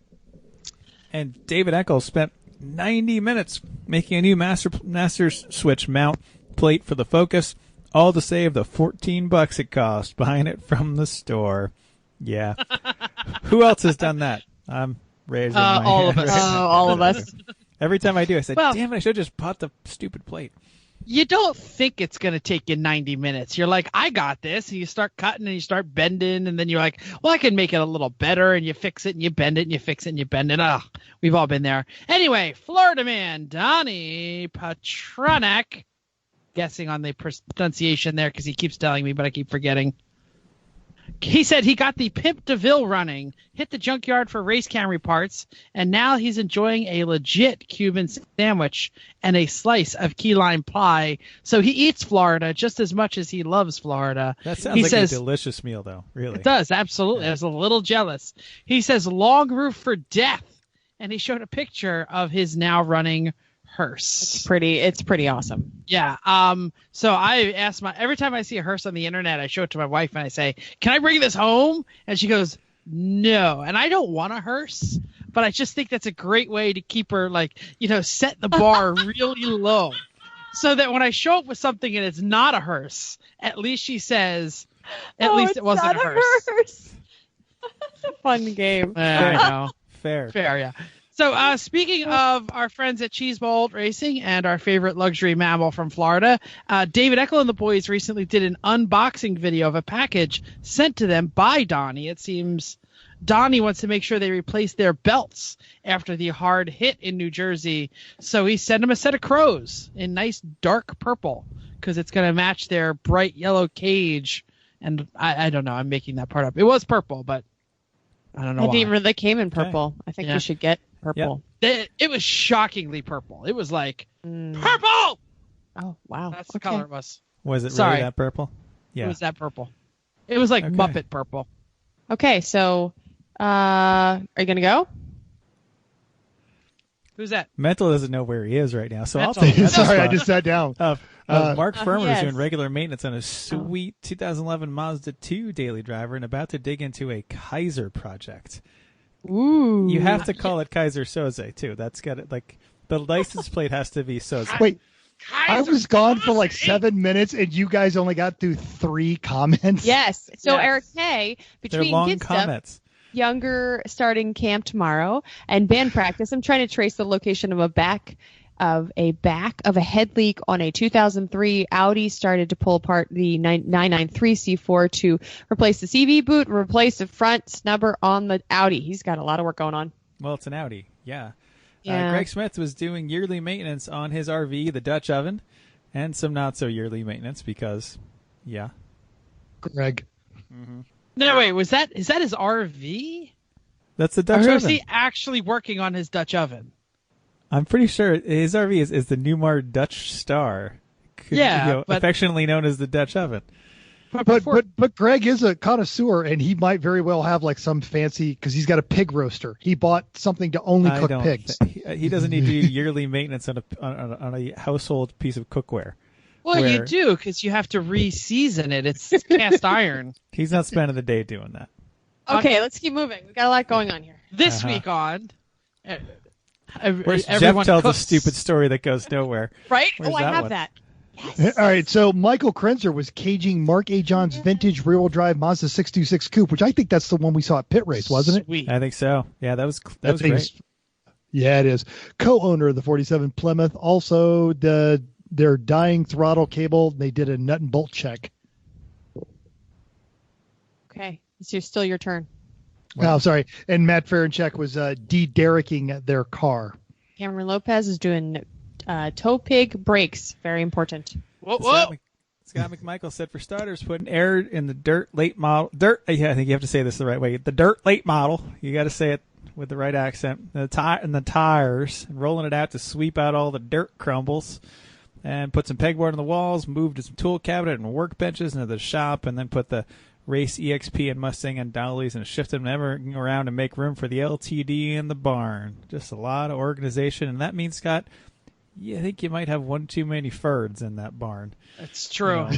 And David Eccles spent 90 minutes making a new master switch mount plate for the Focus, all to save the $14 it cost buying it from the store. Yeah. Who else has done that? I'm raising my all hand. of us. All of us. Every time I do, I say, damn it, I should have just bought the stupid plate. You don't think it's going to take you 90 minutes. You're like, I got this. And you start cutting and you start bending. And then you're like, well, I can make it a little better. And you fix it and you bend it and you fix it and you bend it. We've all been there. Anyway, Florida man, Donnie Patronak. Guessing on the pronunciation there because he keeps telling me, but I keep forgetting. He said he got the Pimp DeVille running, hit the junkyard for race Camry parts, and now he's enjoying a legit Cuban sandwich and a slice of key lime pie. So he eats Florida just as much as he loves Florida. That sounds a delicious meal, though, really. It does, absolutely. I was a little jealous. He says long roof for death, and he showed a picture of his now running hearse. It's pretty awesome. Yeah. So I asked every time I see a hearse on the internet, I show it to my wife and I say, can I bring this home? And she goes, no. And I don't want a hearse, but I just think that's a great way to keep her set the bar really low so that when I show up with something and it's not a hearse, at least she says, at least it wasn't a hearse. That's a fun game. I know. Fair. Yeah. So speaking of our friends at Cheese Bowl Racing and our favorite luxury mammal from Florida, David Eckel and the boys recently did an unboxing video of a package sent to them by Donnie. It seems Donnie wants to make sure they replace their belts after the hard hit in New Jersey. So he sent them a set of crows in nice dark purple because it's going to match their bright yellow cage. And I don't know. I'm making that part up. It was purple, but I don't know why. They came in purple. Okay. I think you should get purple. Yep. It was shockingly purple. It was like purple. Oh wow, that's the color it was. Was it really that purple? Yeah, it was that purple. It was like Muppet purple. Okay, so are you gonna go? Who's that? Mental doesn't know where he is right now, so Mental. I'll take it. Sorry, I just sat down. Mark Firmer is doing regular maintenance on a sweet 2011 Mazda 2 daily driver and about to dig into a Kaiser project. Ooh. You have to call it Kaiser Soze, too. That's got it. Like, the license plate has to be Soze. Wait, I was gone for like 7 minutes, and you guys only got through 3 comments? Yes. So, Eric K., between they're long Kid comments. Stuff, Younger starting camp tomorrow, and band practice, I'm trying to trace the location of a back of a back of a head leak on a 2003 Audi. Started to pull apart the 993 C4 to replace the CV boot, replace the front snubber on the Audi. He's got a lot of work going on. Well, it's an Audi, yeah. Yeah. Greg Smith was doing yearly maintenance on his RV, the Dutch oven, and some not so yearly maintenance because, yeah. Greg. Mm-hmm. No, wait, is that his RV? That's the Dutch Or oven. is he actually working on his Dutch oven? I'm pretty sure his RV is the Newmar Dutch Star. Yeah, but affectionately known as the Dutch oven. But Greg is a connoisseur, and he might very well have like some fancy, because he's got a pig roaster. He bought something to only cook pigs. He doesn't need to do yearly maintenance on a household piece of cookware. Well, you do, because you have to re-season it. It's cast iron. He's not spending the day doing that. Okay, let's keep moving. We've got a lot going on here. This week on... Where's Jeff tells a stupid story that goes nowhere. Right? Where's I have one? that. Yes. All right, so Michael Krenzer was caging Mark A. John's vintage rear-wheel drive Mazda 626 Coupe, which I think that's the one we saw at Pit Race, wasn't it? Sweet. I think so. Yeah, that was great. Yeah, it is. Co-owner of the 47 Plymouth, also their dying throttle cable. They did a nut and bolt check. Okay, it's still your turn. Oh, sorry. And Matt Ferenchek was de-derricking their car. Cameron Lopez is doing toe pig brakes. Very important. Whoa. Scott McMichael said, for starters, putting air in the dirt late model. Yeah, I think you have to say this the right way. The dirt late model. You got to say it with the right accent. The tires, and rolling it out to sweep out all the dirt crumbles. And put some pegboard on the walls, moved some tool cabinet and workbenches into the shop, and then put the Race EXP and Mustang and dollies and shift them everything around and make room for the LTD in the barn. Just a lot of organization, and that means, Scott, I think you might have one too many Fords in that barn. That's true.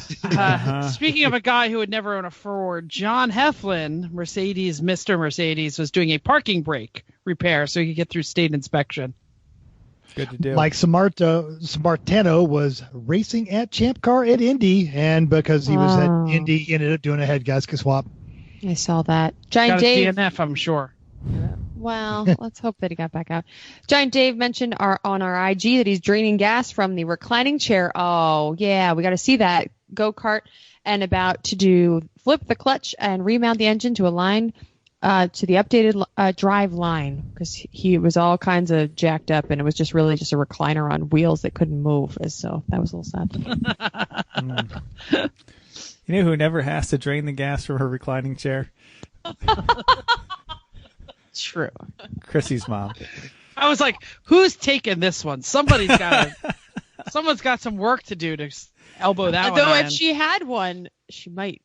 Speaking of a guy who would never own a Ford, John Heflin, Mr. Mercedes, was doing a parking brake repair so he could get through state inspection. Good to do. Mike Samartano was racing at Champ Car at Indy, and because he was at Indy, he ended up doing a head gasket swap. I saw that. Giant Got Dave. a DNF, I'm sure. Well, let's hope that he got back out. Giant Dave mentioned on our IG that he's draining gas from the reclining chair. Oh, yeah, we got to see that go-kart, and about to flip the clutch and remount the engine to align to the updated drive line, because he was all kinds of jacked up, and it was just really just a recliner on wheels that couldn't move. So that was a little sad. You know who never has to drain the gas from her reclining chair? True. Chrissy's mom. I was like, who's taking this one? Someone's got some work to do to elbow that one. Though in. if she had one, she might.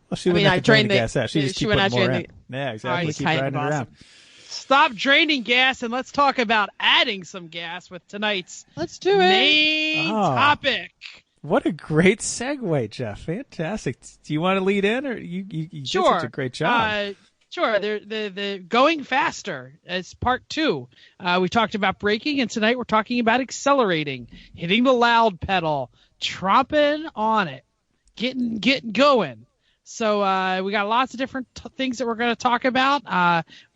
Well, she wouldn't have to drain the gas out. She just keep putting more in. Yeah, exactly. Keep draining it around. Stop draining gas, and let's talk about adding some gas with tonight's main topic. What a great segue, Jeff. Fantastic. Do you want to lead in, or you did such a great job? Sure. The going faster is part 2. We talked about braking, and tonight we're talking about accelerating, hitting the loud pedal, tromping on it, getting going. So we got lots of different things that we're going to talk about.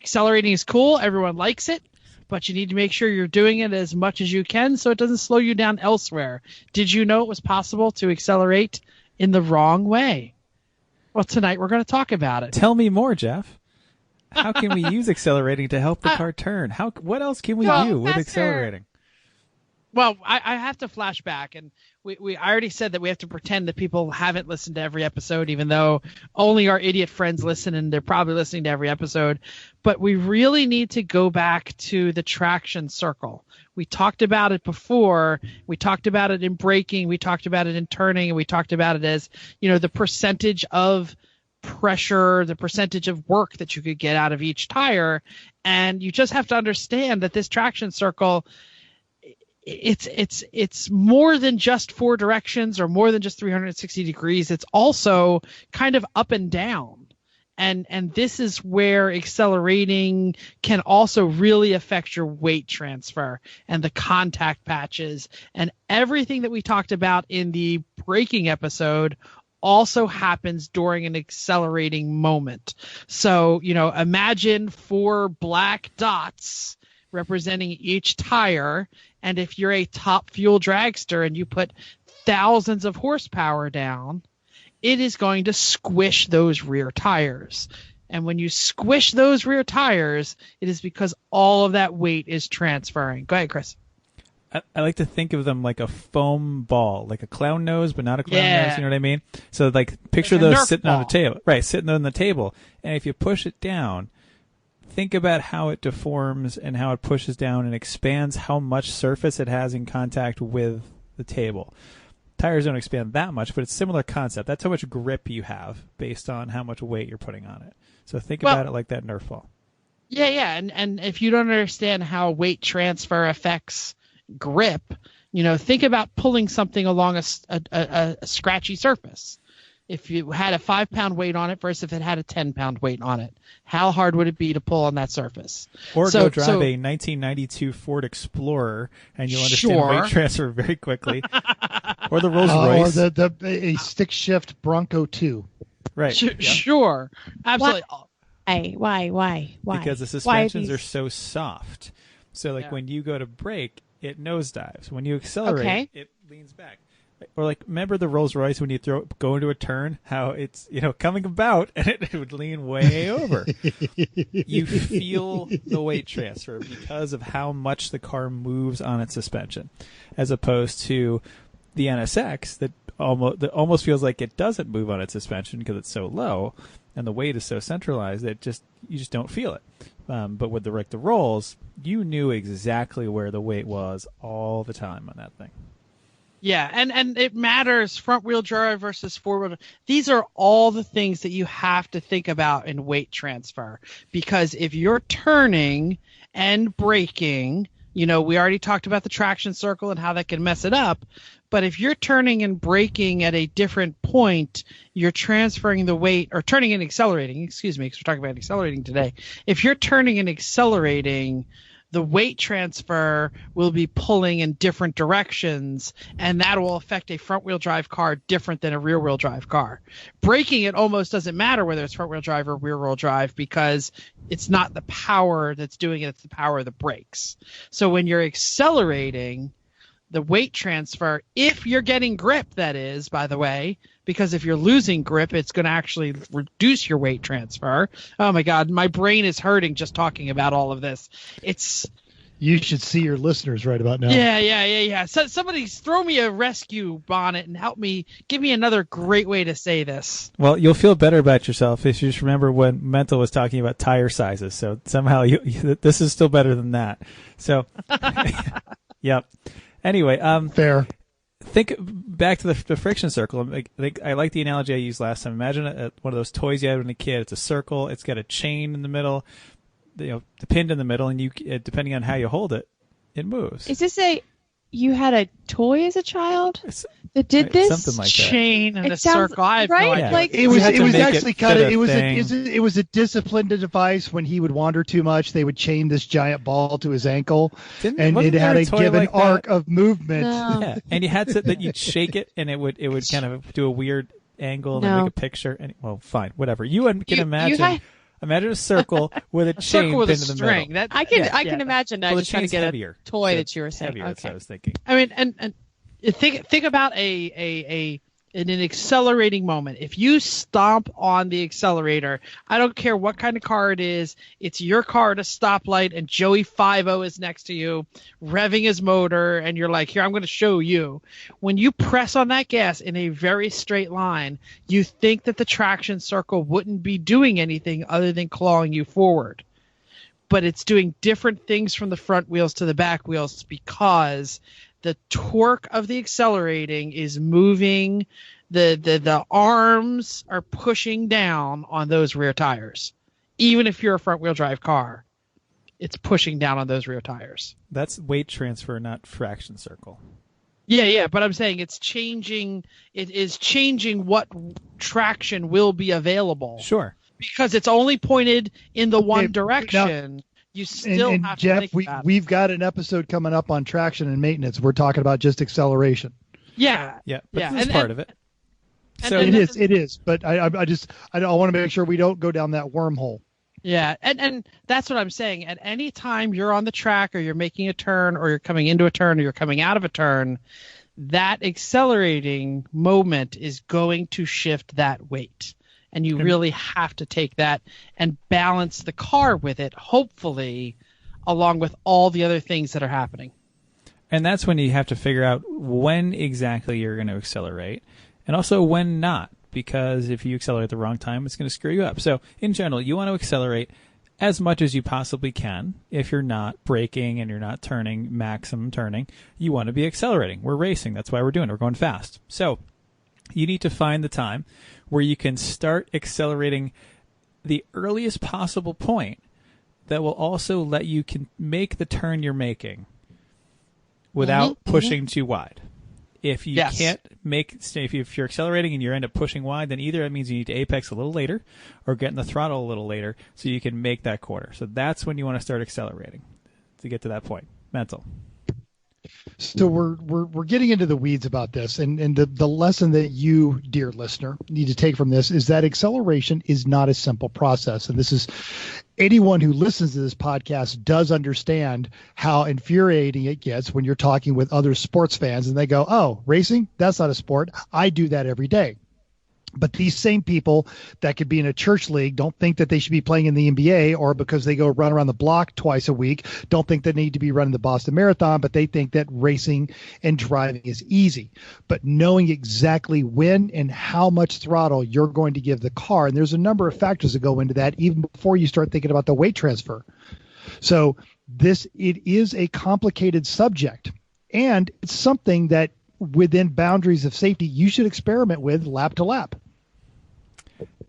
Accelerating is cool. Everyone likes it. But you need to make sure you're doing it as much as you can so it doesn't slow you down elsewhere. Did you know it was possible to accelerate in the wrong way? Well, tonight we're going to talk about it. Tell me more, Jeff. How can we use accelerating to help the car turn? What else can we do with accelerating? Well, I have to flash back, and I already said that we have to pretend that people haven't listened to every episode, even though only our idiot friends listen, and they're probably listening to every episode. But we really need to go back to the traction circle. We talked about it before. We talked about it in braking. We talked about it in turning, and we talked about it as, the percentage of pressure, the percentage of work that you could get out of each tire. And you just have to understand that this traction circle, it's more than just 4 directions or more than just 360 degrees. It's also kind of up and down. And this is where accelerating can also really affect your weight transfer and the contact patches, and everything that we talked about in the braking episode also happens during an accelerating moment. So, imagine 4 black dots representing each tire. And if you're a top fuel dragster and you put thousands of horsepower down, it is going to squish those rear tires. And when you squish those rear tires, it is because all of that weight is transferring. Go ahead, Chris. I like to think of them like a foam ball, like a clown nose, but not a clown nose. You know what I mean? So, like, picture like those sitting ball. on the table. Right, sitting on the table. And if you push it down, think about how it deforms and how it pushes down and expands how much surface it has in contact with the table. Tires don't expand that much, but it's a similar concept. That's how much grip you have based on how much weight you're putting on it. So think about it like that Nerf ball. Yeah. And if you don't understand how weight transfer affects grip, think about pulling something along a scratchy surface. If you had a 5-pound weight on it versus if it had a 10-pound weight on it, how hard would it be to pull on that surface? Or go drive a 1992 Ford Explorer and you'll understand weight transfer very quickly. Or the Rolls Royce. Or a stick shift Bronco 2. Right. Sure. Absolutely. Why? Because the suspensions are so soft. So, when you go to brake, it nosedives. When you accelerate, it leans back. Or remember the Rolls Royce when you go into a turn, how it's coming about and it would lean way over. You feel the weight transfer because of how much the car moves on its suspension, as opposed to the NSX that almost feels like it doesn't move on its suspension because it's so low and the weight is so centralized that you just don't feel it. But with the Rolls, you knew exactly where the weight was all the time on that thing. Yeah, and it matters, front-wheel drive versus four-wheel drive. These are all the things that you have to think about in weight transfer. Because if you're turning and braking, we already talked about the traction circle and how that can mess it up. But if you're turning and braking at a different point, you're transferring the weight, or turning and accelerating, excuse me, because we're talking about accelerating today. If you're turning and accelerating, the weight transfer will be pulling in different directions, and that will affect a front-wheel drive car different than a rear-wheel drive car. Braking, it almost doesn't matter whether it's front-wheel drive or rear-wheel drive because it's not the power that's doing it, it's the power of the brakes. So when you're accelerating, the weight transfer, if you're getting grip, that is, by the way, because if you're losing grip, it's going to actually reduce your weight transfer. Oh, my God. My brain is hurting just talking about all of this. You should see your listeners right about now. Yeah. So somebody throw me a rescue bonnet and help me. Give me another great way to say this. Well, you'll feel better about yourself if you just remember when Mental was talking about tire sizes. So somehow this is still better than that. So, yep. Anyway, fair. Think back to the friction circle. I like the analogy I used last time. Imagine one of those toys you had when a kid. It's a circle. It's got a chain in the middle, the pin in the middle, and you, depending on how you hold it, it moves. Is this you had a toy as a child that did this? Something like that. Chain and a circle. I have no idea. Like, it was actually kind of it was a disciplined device. When he would wander too much, they would chain this giant ball to his ankle, and it had a given arc of movement. No. Yeah, and you had that you'd shake it, and it would kind of do a weird angle and then make a picture. And well, fine, whatever. You can imagine. Imagine a circle with a chain with a pinned in the string. middle. I can imagine. Well, I just trying to get heavier. a toy So that you were saying. Heavier, that's what I was thinking. I mean, and think about in an accelerating moment. If you stomp on the accelerator, I don't care what kind of car it is, it's your car at a stoplight and Joey 5-0 is next to you, revving his motor, and you're like, here, I'm going to show you. When you press on that gas in a very straight line, you think that the traction circle wouldn't be doing anything other than clawing you forward. But it's doing different things from the front wheels to the back wheels because the torque of the accelerating is moving. The arms are pushing down on those rear tires. Even if you're a front wheel drive car, it's pushing down on those rear tires. That's weight transfer, not fraction circle. Yeah, but I'm saying it's changing. It is changing what traction will be available. Sure. Because it's only pointed in the one direction. Now, you still have Jeff, to think about we've got an episode coming up on traction and maintenance. We're talking about just acceleration. Yeah. But this is part of it. So it is. But I want to make sure we don't go down that wormhole. Yeah, and that's what I'm saying. At any time you're on the track or you're making a turn or you're coming into a turn or you're coming out of a turn, that accelerating moment is going to shift that weight. And you really have to take that and balance the car with it, hopefully, along with all the other things that are happening. And that's when you have to figure out when exactly you're going to accelerate and also when not. Because if you accelerate at the wrong time, it's going to screw you up. So in general, you want to accelerate as much as you possibly can. If you're not braking and you're not turning, maximum turning, you want to be accelerating. We're racing. That's why we're doing it. We're going fast. So you need to find the time where you can start accelerating the earliest possible point that will also let you can make the turn you're making without pushing too wide. If you can't if you're accelerating and you end up pushing wide, then either that means you need to apex a little later or get in the throttle a little later so you can make that quarter. So that's when you want to start accelerating to get to that point. Mental. So we're getting into the weeds about this, and the lesson that you, dear listener, need to take from this is that acceleration is not a simple process. And this is anyone who listens to this podcast does understand how infuriating it gets when you're talking with other sports fans and they go, "Oh, racing? That's not a sport. I do that every day." But these same people that could be in a church league don't think that they should be playing in the NBA, or because they go run around the block twice a week, don't think they need to be running the Boston Marathon, but they think that racing and driving is easy. But knowing exactly when and how much throttle you're going to give the car, and there's a number of factors that go into that even before you start thinking about the weight transfer. So it is a complicated subject, and it's something that within boundaries of safety you should experiment with lap to lap.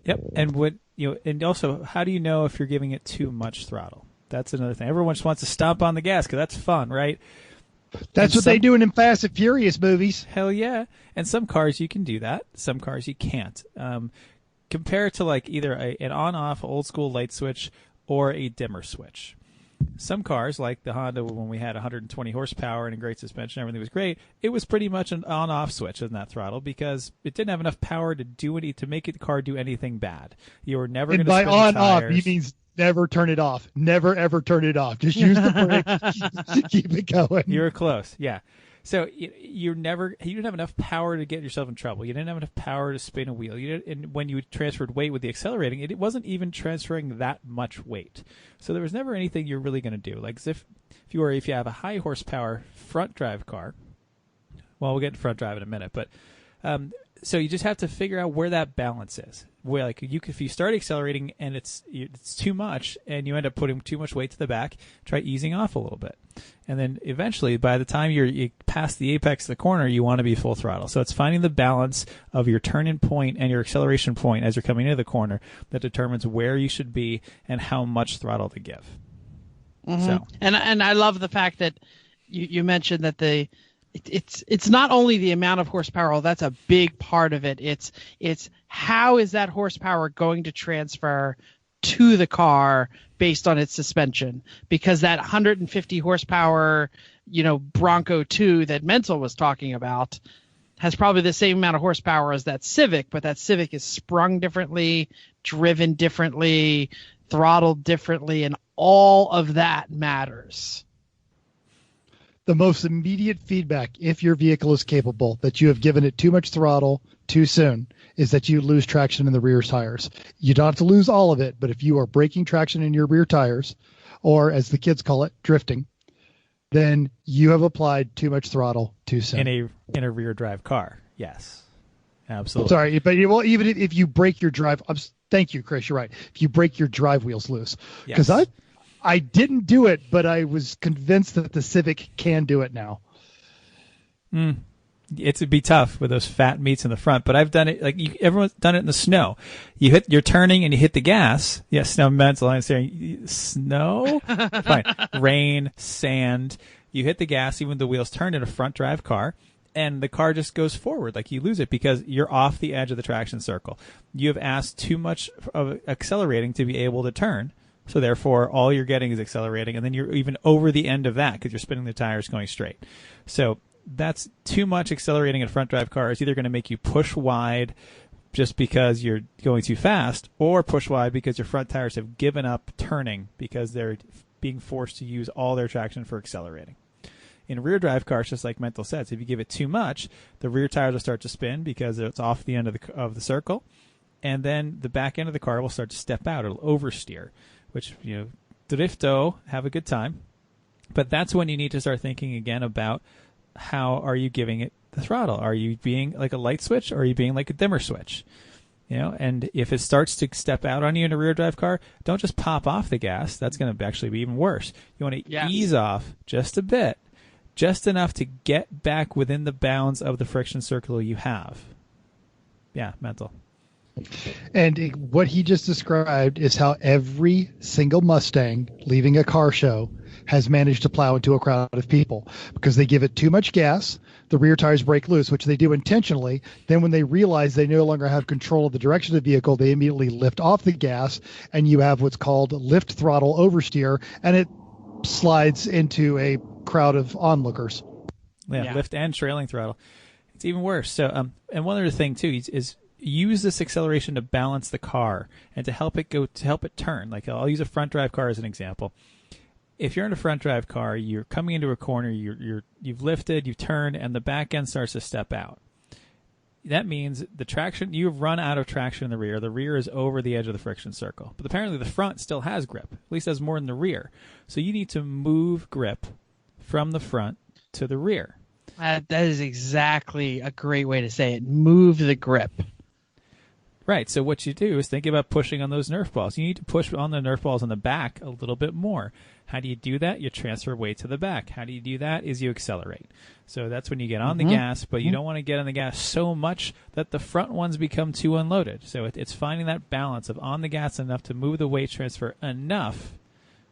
Yep, and also, how do you know if you're giving it too much throttle? That's another thing. Everyone just wants to stomp on the gas because that's fun, right? That's what they do in Fast and Furious movies. Hell yeah! And some cars you can do that. Some cars you can't. Compare it to like either an on-off old school light switch or a dimmer switch. Some cars, like the Honda, when we had 120 horsepower and a great suspension, everything was great. It was pretty much an on-off switch in that throttle because it didn't have enough power to make the car do anything bad. You were never going to spin the tires. And by on-off, he means never turn it off. Never, ever turn it off. Just use the brake. Keep it going. You were close, yeah. So you didn't have enough power to get yourself in trouble. You didn't have enough power to spin a wheel. And when you transferred weight with the accelerating, it wasn't even transferring that much weight. So there was never anything you're really going to do. Like if you have a high horsepower front drive car, well, we'll get to front drive in a minute, but so you just have to figure out where that balance is. Where if you start accelerating and it's too much and you end up putting too much weight to the back, try easing off a little bit. And then eventually, by the time you pass the apex of the corner, you want to be full throttle. So it's finding the balance of your turn-in point and your acceleration point as you're coming into the corner that determines where you should be and how much throttle to give. Mm-hmm. So, and I love the fact that you mentioned that it's not only the amount of horsepower, that's a big part of it. It's how is that horsepower going to transfer to the car based on its suspension, because that 150 horsepower, Bronco 2 that Menzel was talking about has probably the same amount of horsepower as that Civic, but that Civic is sprung differently, driven differently, throttled differently, and all of that matters. The most immediate feedback, if your vehicle is capable, that you have given it too much throttle too soon, is that you lose traction in the rear tires. You don't have to lose all of it, but if you are breaking traction in your rear tires, or as the kids call it, drifting, then you have applied too much throttle too soon. In a rear drive car, yes, absolutely. Sorry, but even if you break your drive, thank you, Chris. You're right. If you break your drive wheels loose, because I didn't do it, but I was convinced that the Civic can do it now. It'd be tough with those fat meats in the front, but I've done it. Everyone's done it in the snow. You're turning and you hit the gas. Yes, snow mental. I'm saying snow, fine. Rain, sand. You hit the gas, even the wheels turn in a front drive car, and the car just goes forward. Like you lose it because you're off the edge of the traction circle. You have asked too much of accelerating to be able to turn. So therefore, all you're getting is accelerating, and then you're even over the end of that because you're spinning the tires going straight. So that's too much accelerating in a front drive car. Is either going to make you push wide, just because you're going too fast, or push wide because your front tires have given up turning because they're being forced to use all their traction for accelerating. In rear drive cars, just like Mental says, if you give it too much, the rear tires will start to spin because it's off the end of the circle, and then the back end of the car will start to step out. It'll oversteer, which, drifto, have a good time. But that's when you need to start thinking again about how are you giving it the throttle? Are you being like a light switch, or are you being like a dimmer switch? And if it starts to step out on you in a rear drive car, don't just pop off the gas. That's going to actually be even worse. You want to ease off just a bit, just enough to get back within the bounds of the friction circle you have. Yeah, Mental. And what he just described is how every single Mustang leaving a car show has managed to plow into a crowd of people because they give it too much gas. The rear tires break loose, which they do intentionally. Then when they realize they no longer have control of the direction of the vehicle, they immediately lift off the gas, and you have what's called lift throttle oversteer, and it slides into a crowd of onlookers. Yeah, lift and trailing throttle. It's even worse. So, and one other thing too is use this acceleration to balance the car and to help it turn. Like, I'll use a front drive car as an example. If you're in a front drive car, you're coming into a corner, you've lifted, you've turned, and the back end starts to step out. That means the traction, you've run out of traction in the rear. The rear is over the edge of the friction circle. But apparently the front still has grip, at least has more than the rear. So you need to move grip from the front to the rear. That is exactly a great way to say it. Move the grip. Right, so what you do is think about pushing on those Nerf balls. You need to push on the Nerf balls on the back a little bit more. How do you do that? You transfer weight to the back. How do you do that? Is you accelerate. So that's when you get on the gas, but you don't want to get on the gas so much that the front ones become too unloaded. So it's finding that balance of on the gas enough to move the weight transfer enough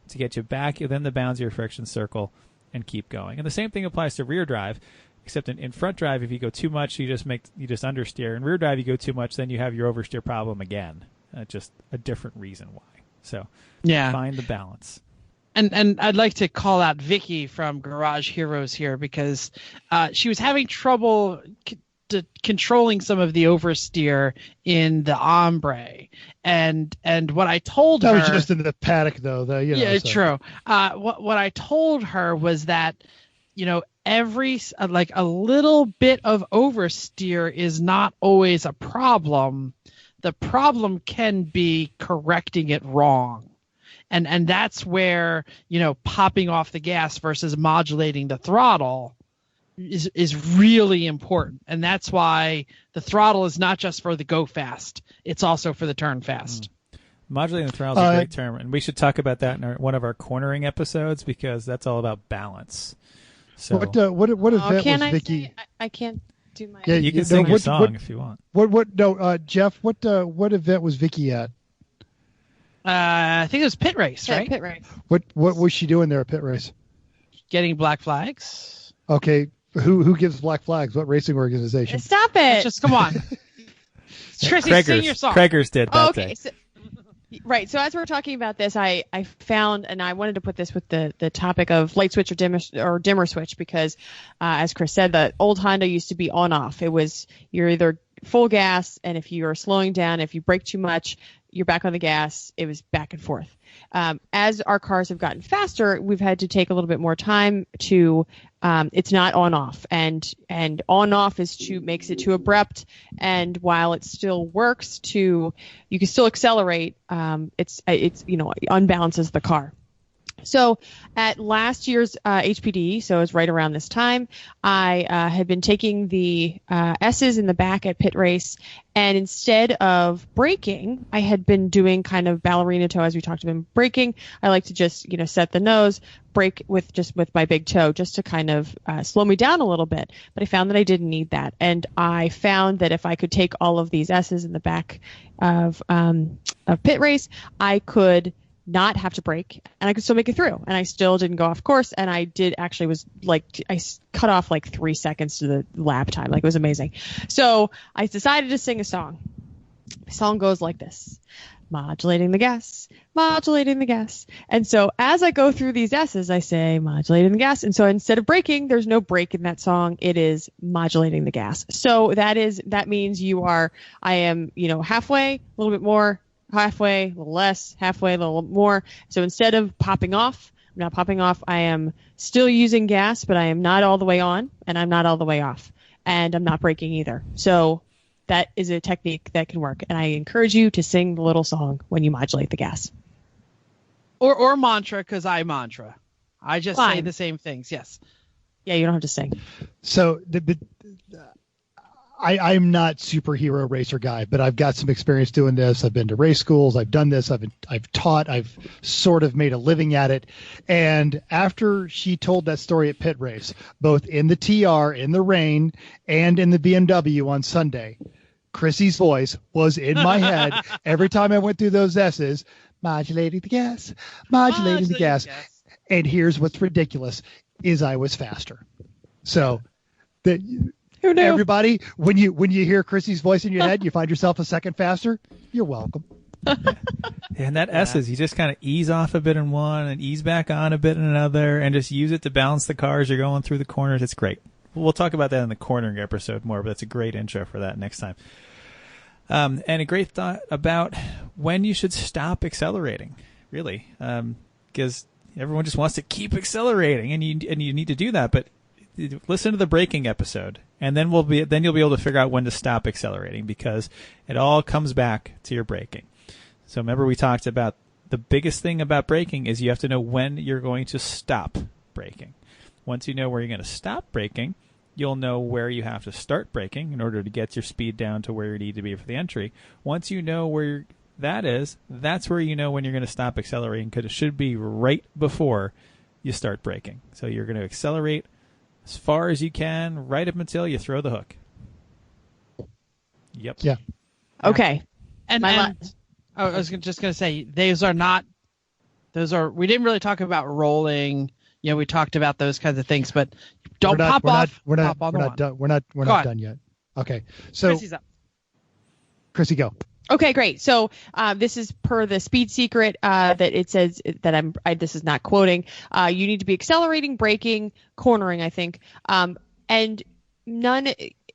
to get you back within the bounds of your friction circle and keep going. And the same thing applies to rear drive. Except in front drive, if you go too much, you just understeer. In rear drive, you go too much, then you have your oversteer problem again. Just a different reason why. So find the balance. And I'd like to call out Vicky from Garage Heroes here because she was having trouble controlling some of the oversteer in the Ombre. And what I told her... That was just in the paddock, though. True. What I told her was that, every a little bit of oversteer is not always a problem. The problem can be correcting it wrong. And that's where, popping off the gas versus modulating the throttle is really important. And that's why the throttle is not just for the go fast. It's also for the turn fast. Modulating the throttle is a great term. And we should talk about that in one of our cornering episodes because that's all about balance. So what event was Vicky? I can't do my. Yeah, you can sing your song if you want. Jeff, what event was Vicky at? I think it was pit race, right? Pit race. What was she doing there at pit race? Getting black flags. Okay, who gives black flags? What racing organization? Stop it! Just come on. Chrissy, sing your song. Craigers did that day. Right. So as we're talking about this, I found, and I wanted to put this with the topic of light switch or dimmer switch because, as Chris said, the old Honda used to be on off. It was you're either full gas, and if you are slowing down, if you brake too much, you're back on the gas. It was back and forth. As our cars have gotten faster, we've had to take a little bit more time to. It's not on off, and on off makes it too abrupt. And while it still works you can still accelerate. It's unbalances the car. So at last year's HPD, so it was right around this time, I had been taking the S's in the back at pit race, and instead of braking, I had been doing kind of ballerina toe as we talked about braking. I like to just set the nose, brake with my big toe just to kind of slow me down a little bit. But I found that I didn't need that, and I found that if I could take all of these S's in the back of pit race, I could not have to brake, and I could still make it through, and I still didn't go off course, and I cut off 3 seconds to the lap time. It was amazing. So I decided to sing a song. The song goes like this. modulating the gas, modulating the gas. And so as I go through these S's, I say modulating the gas. And so instead of braking, there's no break in that song. It is modulating the gas. So that means I am, halfway, a little bit more, halfway, a little less, halfway, a little more. So instead of popping off, I'm not popping off. I am still using gas, but I am not all the way on and I'm not all the way off, and I'm not braking either. So that is a technique that can work. And I encourage you to sing the little song when you modulate the gas. Or mantra, because I mantra. I just say the same things. Yes. Yeah, you don't have to sing. So I'm not superhero racer guy, but I've got some experience doing this. I've been to race schools. I've done this. I've taught. I've sort of made a living at it. And after she told that story at pit race, both in the TR, in the rain, and in the BMW on Sunday, Chrissy's voice was in my head every time I went through those S's, modulating the gas, modulating the gas. And here's what's ridiculous is I was faster. So everybody, when you hear Chrissy's voice in your head, you find yourself a second faster, you're welcome. And that S's, you just kind of ease off a bit in one and ease back on a bit in another and just use it to balance the car as you're going through the corners. It's great. We'll talk about that in the cornering episode more, but that's a great intro for that next time. And a great thought about when you should stop accelerating, really, because everyone just wants to keep accelerating, and you need to do that. But listen to the braking episode, and then you'll be able to figure out when to stop accelerating, because it all comes back to your braking. So remember, we talked about the biggest thing about braking is you have to know when you're going to stop braking. Once you know where you're going to stop braking, you'll know where you have to start braking in order to get your speed down to where you need to be for the entry. Once you know where that is, that's where you know when you're going to stop accelerating, because it should be right before you start braking. So you're going to accelerate as far as you can, right up until you throw the hook. Yep. Yeah. Okay. And I was just going to say, we didn't really talk about rolling. We talked about those kinds of things, but don't pop off. We're not done yet. Okay. So Chrissy's up. Chrissy, go. Okay, great. So this is per the Speed Secret that it says that this is not quoting. You need to be accelerating, braking, cornering, I think, and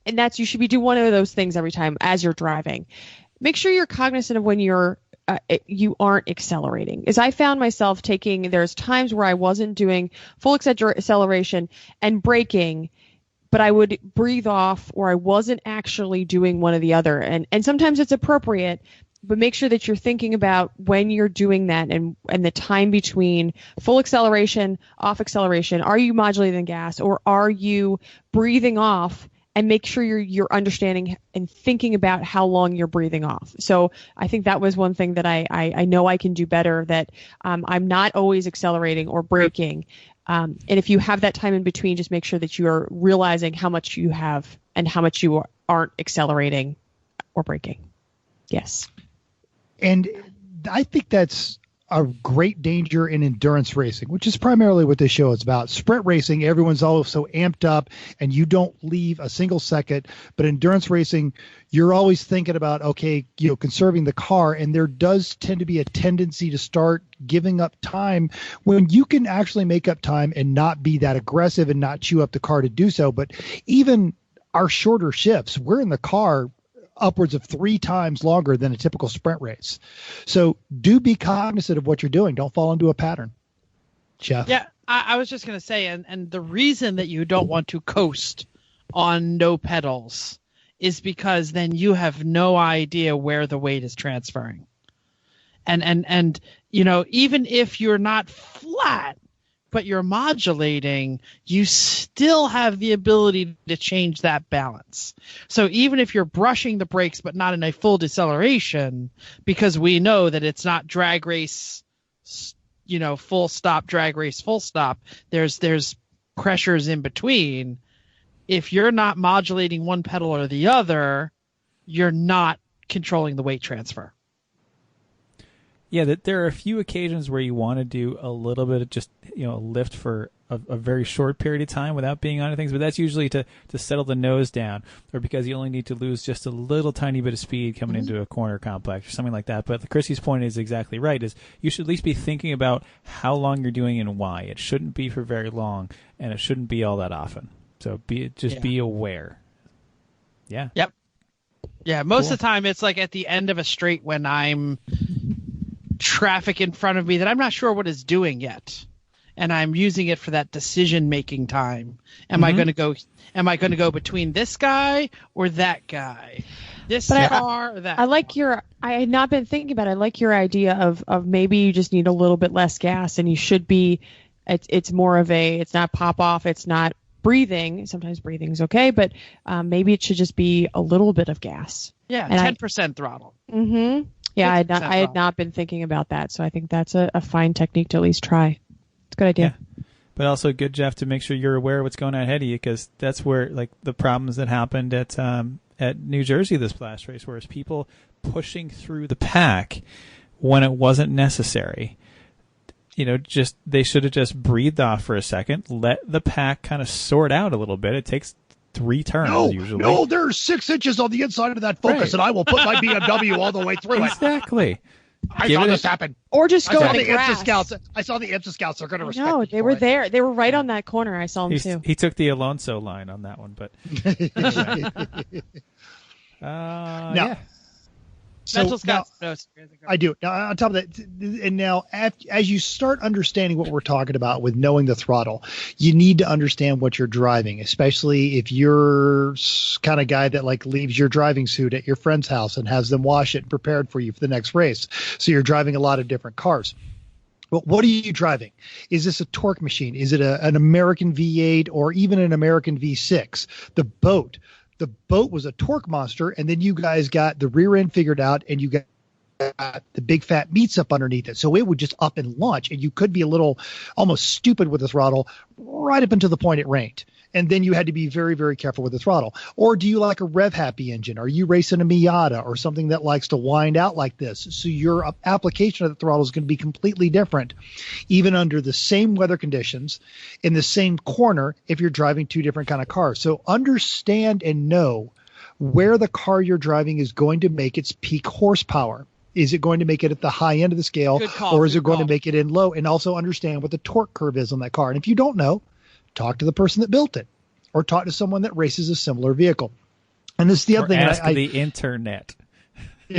that's you should be doing one of those things every time as you're driving. Make sure you're cognizant of when you aren't accelerating. As I found myself there's times where I wasn't doing full acceleration and braking, but I would breathe off, or I wasn't actually doing one or the other. And sometimes it's appropriate, but make sure that you're thinking about when you're doing that and the time between full acceleration, off acceleration. Are you modulating the gas, or are you breathing off? And make sure you're understanding and thinking about how long you're breathing off. So I think that was one thing that I know I can do better, that I'm not always accelerating or braking. And if you have that time in between, just make sure that you are realizing how much you have and how much you aren't accelerating or braking. Yes. And I think that's a great danger in endurance racing, which is primarily what this show is about. Sprint racing, everyone's all so amped up and you don't leave a single second. But endurance racing, you're always thinking about, conserving the car. And there does tend to be a tendency to start giving up time when you can actually make up time and not be that aggressive and not chew up the car to do so. But even our shorter shifts, we're in the car upwards of 3 times longer than a typical sprint race. So do be cognizant of what you're doing. Don't fall into a pattern. Jeff? Yeah, I was just going to say, and the reason that you don't want to coast on no pedals is because then you have no idea where the weight is transferring. And even if you're not flat, but you're modulating, you still have the ability to change that balance. So even if you're brushing the brakes but not in a full deceleration, because we know that it's not drag race, full stop, drag race, full stop, there's pressures in between. If you're not modulating one pedal or the other, you're not controlling the weight transfer. Yeah, that there are a few occasions where you want to do a little bit of just, a lift for a very short period of time without being on things, but that's usually to settle the nose down, or because you only need to lose just a little tiny bit of speed coming into a corner complex or something like that. But Chrissy's point is exactly right, is you should at least be thinking about how long you're doing and why. It shouldn't be for very long, and it shouldn't be all that often. So be aware. Yeah. Yep. Yeah, most of the time it's like at the end of a straight when I'm traffic in front of me that I'm not sure what it's doing yet. And I'm using it for that decision-making time. Am I going to go between this guy or that guy? This car or that? I had not been thinking about it. I like your idea of maybe you just need a little bit less gas, and you should be, it's more of it's not pop off, it's not breathing. Sometimes breathing's okay, but maybe it should just be a little bit of gas. Yeah, and 10% throttle. Mm-hmm. Yeah, I had not been thinking about that, so I think that's a fine technique to at least try. It's a good idea. Yeah. But also good, Jeff, to make sure you're aware of what's going on ahead of you, because that's where like the problems that happened at New Jersey this last race, whereas people pushing through the pack when it wasn't necessary. They should have just breathed off for a second, let the pack kind of sort out a little bit. It takes 3 turns usually. No, there's 6 inches on the inside of that Focus, and I will put my BMW all the way through it. Exactly. I saw this happen. Or just go in the grass. I saw the IMSA scouts. They're going to respect me. No, they were there. They were right on that corner. I saw them too. He took the Alonso line on that one, but yeah. So I do. Now, on top of that, and now as you start understanding what we're talking about with knowing the throttle, you need to understand what you're driving, especially if you're kind of guy that like leaves your driving suit at your friend's house and has them wash it and prepared for you for the next race. So you're driving a lot of different cars. Well, what are you driving? Is this a torque machine? Is it an American V8 or even an American V6? The boat was a torque monster, and then you guys got the rear end figured out, and you got the big fat meats up underneath it. So it would just up and launch, and you could be a little almost stupid with the throttle right up until the point it rained. And then you had to be very, very careful with the throttle. Or do you like a rev happy engine? Are you racing a Miata or something that likes to wind out like this? So your application of the throttle is going to be completely different, even under the same weather conditions in the same corner if you're driving 2 different kind of cars. So understand and know where the car you're driving is going to make its peak horsepower. Is it going to make it at the high end of the scale, or is it going to make it in low? And also understand what the torque curve is on that car. And if you don't know, talk to the person that built it, or talk to someone that races a similar vehicle. And this is the other thing. Ask the internet.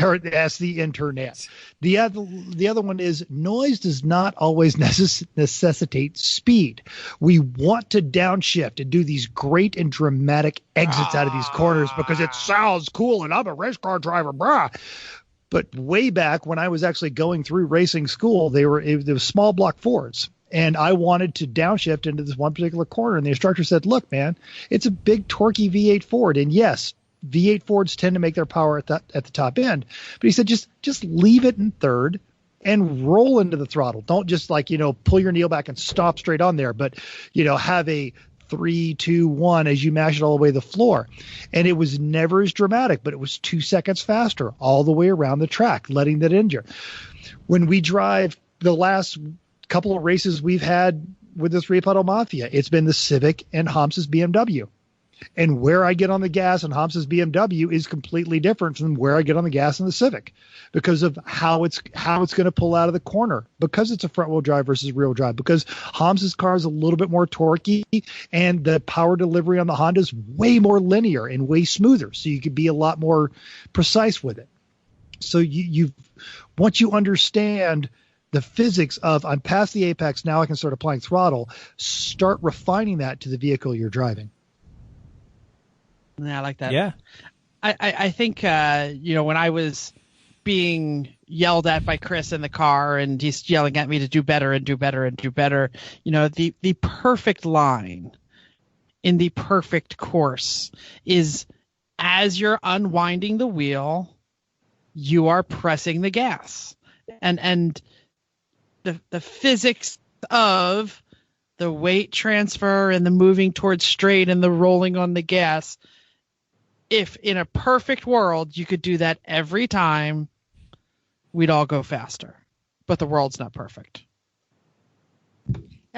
Or ask the internet. The other one is noise does not always necessitate speed. We want to downshift and do these great and dramatic exits out of these corners because it sounds cool and I'm a race car driver, brah. But way back when I was actually going through racing school, they were small block Fords. And I wanted to downshift into this one particular corner. And the instructor said, look, man, it's a big torquey V8 Ford. And yes, V8 Fords tend to make their power at the top end. But he said, just leave it in third and roll into the throttle. Don't just pull your knee back and stop straight on there. But, have a 3, 2, 1 as you mash it all the way to the floor. And it was never as dramatic, but it was 2 seconds faster all the way around the track, letting that injure. When we drive the last couple of races we've had with the 3-pedal mafia, it's been the Civic and Hamsa's BMW. And where I get on the gas in Hamsa's BMW is completely different from where I get on the gas in the Civic because of how it's going to pull out of the corner, because it's a front wheel drive versus rear wheel drive, because Hamsa's car is a little bit more torquey and the power delivery on the Honda is way more linear and way smoother. So you could be a lot more precise with it. So once you understand the physics of I'm past the apex, now I can start applying throttle, start refining that to the vehicle you're driving. Yeah, I like that. Yeah. I think, when I was being yelled at by Chris in the car and he's yelling at me to do better and do better and do better, the perfect line in the perfect course is as you're unwinding the wheel, you are pressing the gas. And the physics of the weight transfer and the moving towards straight and the rolling on the gas, if in a perfect world you could do that every time, we'd all go faster. But the world's not perfect.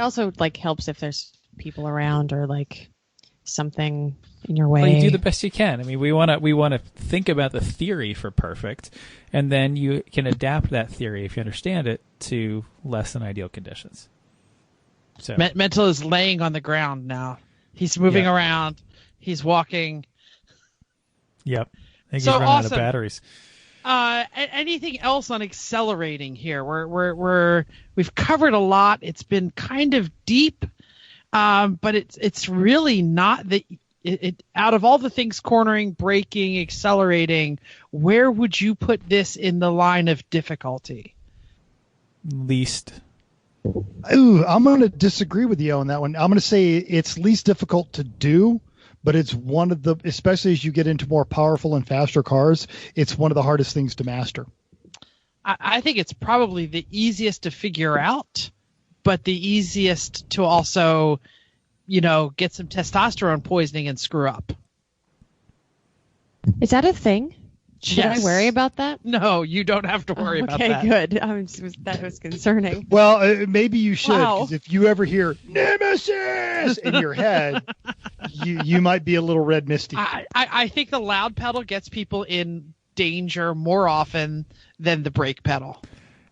It also like helps if there's people around or like something in your way. Well, you do the best you can. I mean, we want to think about the theory for perfect, and then you can adapt that theory if you understand it to less than ideal conditions. So Mental is laying on the ground now. He's moving around. He's walking. Yep. I think So he's running out awesome. of batteries. Anything else on accelerating here? We've covered a lot. It's been kind of deep, but it's really not the. It out of all the things, cornering, braking, accelerating, where would you put this in the line of difficulty? Least. Ooh, I'm going to disagree with you on that one. I'm going to say it's least difficult to do, but it's one of the, especially as you get into more powerful and faster cars, it's one of the hardest things to master. I think it's probably the easiest to figure out, but the easiest to also, get some testosterone poisoning and screw up. Is that a thing? Should I worry about that? No, you don't have to worry about that. Okay, good. That was concerning. Well, maybe you should, Wow. because if you ever hear Nemesis in your head, you might be a little red misty. I think the loud pedal gets people in danger more often than the brake pedal.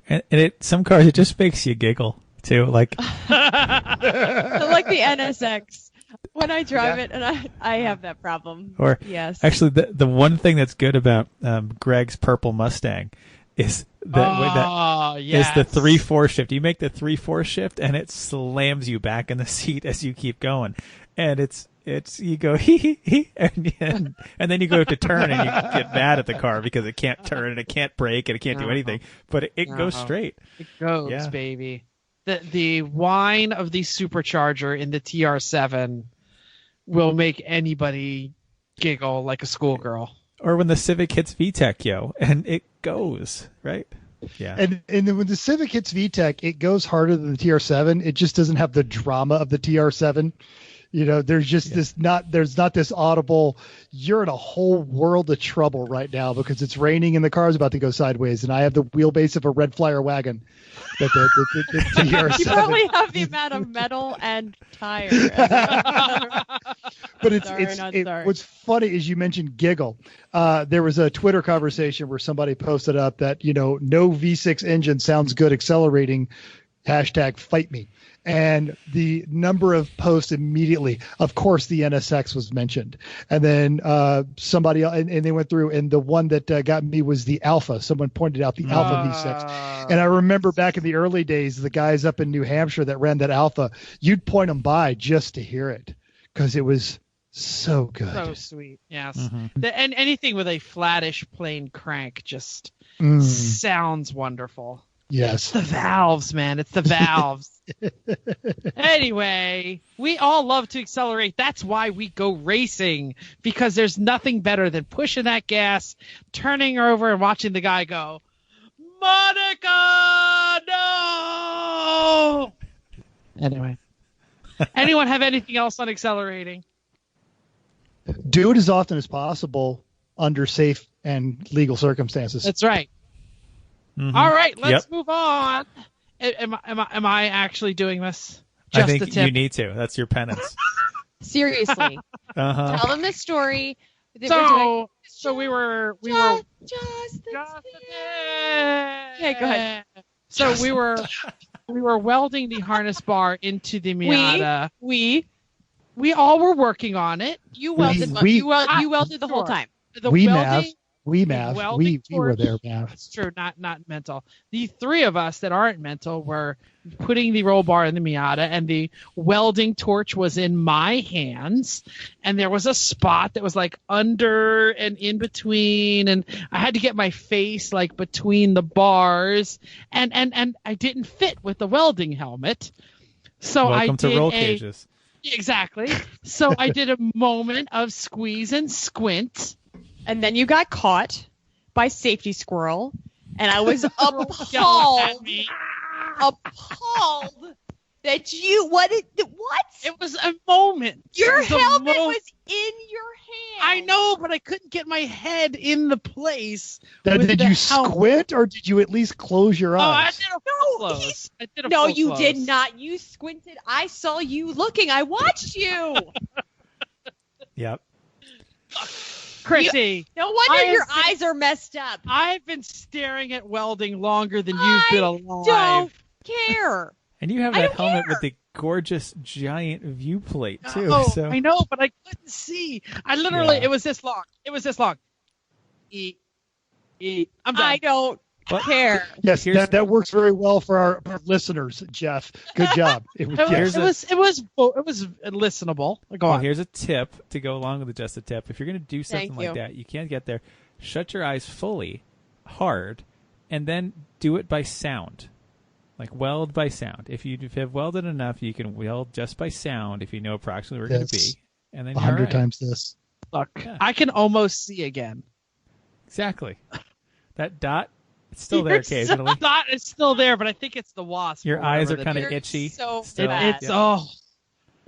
And some cars, it just makes you giggle too. Like I like the NSX. When I drive it, and I have that problem. Or yes. Actually, the one thing that's good about Greg's purple Mustang is that is the 3/4 shift. You make the 3/4 shift, and it slams you back in the seat as you keep going, and it's you go hee hee, and then you go to turn, and you get mad at the car because it can't turn and it can't brake and it can't do anything, but it goes straight. It goes, baby. The whine of the supercharger in the TR7 will make anybody giggle like a schoolgirl. Or when the Civic hits VTEC, and it goes, right? Yeah. And then when the Civic hits VTEC, it goes harder than the TR7. It just doesn't have the drama of the TR7. There's just there's not this audible, you're in a whole world of trouble right now because it's raining and the car's about to go sideways and I have the wheelbase of a red flyer wagon. That the TR7. You probably have the amount of metal and tire. But what's funny is you mentioned giggle. There was a Twitter conversation where somebody posted up that, no V6 engine sounds good accelerating, #fight me. And the number of posts immediately, of course, the NSX was mentioned. And then somebody else, and they went through, and the one that got me was the Alpha. Someone pointed out the Alpha V6. And I remember back in the early days, the guys up in New Hampshire that ran that Alpha, you'd point them by just to hear it because it was so good. So sweet, yes. Mm-hmm. And anything with a flattish plain crank just sounds wonderful. Yes. It's the valves, man. It's the valves. Anyway, we all love to accelerate. That's why we go racing, because there's nothing better than pushing that gas, turning over and watching the guy go, Monica, no! Anyway. Anyone have anything else on accelerating? Do it as often as possible under safe and legal circumstances. That's right. Mm-hmm. All right, let's move on. Am I actually doing this? Just I think a tip? You need to. That's your penance. Seriously. Uh-huh. Tell them the story. So we were just okay, go ahead. So we were welding the harness bar into the Miata. We all were working on it. You welded. You welded the whole time. We were there, Mav. It's true, not mental. The three of us that aren't mental were putting the roll bar in the Miata, and the welding torch was in my hands, and there was a spot that was like under and in between, and I had to get my face like between the bars, and I didn't fit with the welding helmet. So Welcome to roll cages. Exactly. So I did a moment of squeeze and squint. And then you got caught by Safety Squirrel, and I was appalled that that you what? It was a moment. Your helmet was in your hand. I know, but I couldn't get my head in the place. Did you squint, or did you at least close your eyes? I did a No, full you close. did not. You squinted. I saw you looking. I watched you. Yep. Chrissy. No wonder your eyes are messed up. I've been staring at welding longer than you've been alive. Don't care. And you have that helmet with the gorgeous giant viewplate too. Oh, So. I know, but I couldn't see. I literally, it was this long. It was this long. I'm done. I don't care. Yes, that works very well for our listeners, Jeff. Good job. It was listenable. Go Well, on. here's a tip to go along with just a tip. If you're going to do something like that, you can't get there. Shut your eyes fully, hard, and then do it by sound. Like weld by sound. If you have welded enough, you can weld just by sound if you know approximately where it's going to be. And then 100 times this. Look, I can almost see again. Exactly. That dot, it's still there occasionally. Dot is still there, but I think it's the wasp. Your eyes are kind of itchy. So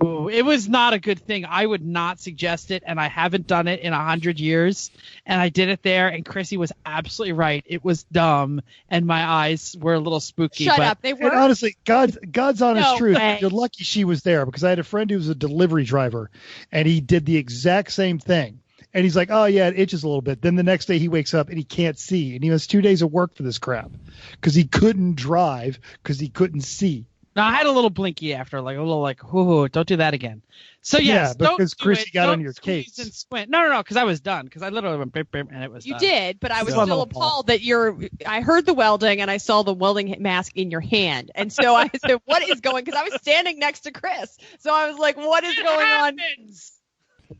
it was not a good thing. I would not suggest it, and I haven't done it in 100 years. And I did it there, and Chrissy was absolutely right. It was dumb, and my eyes were a little spooky. Shut up. They were. And honestly, God's honest truth. Way. You're lucky she was there, because I had a friend who was a delivery driver, and he did the exact same thing. And he's like, oh, yeah, it itches a little bit. Then the next day he wakes up and he can't see. And he has 2 days of work for this crap because he couldn't drive because he couldn't see. Now, I had a little blinky after, like a little like, "Ooh, don't do that again." So yes, yeah, because Chrissy got don't on your case and squint. No, because I was done. Because I literally went bip, bip, and it was. You done. did, but I was still appalled that I heard the welding and I saw the welding mask in your hand, and so I said, "What is going?" Because I was standing next to Chris, so I was like, "What is going on?"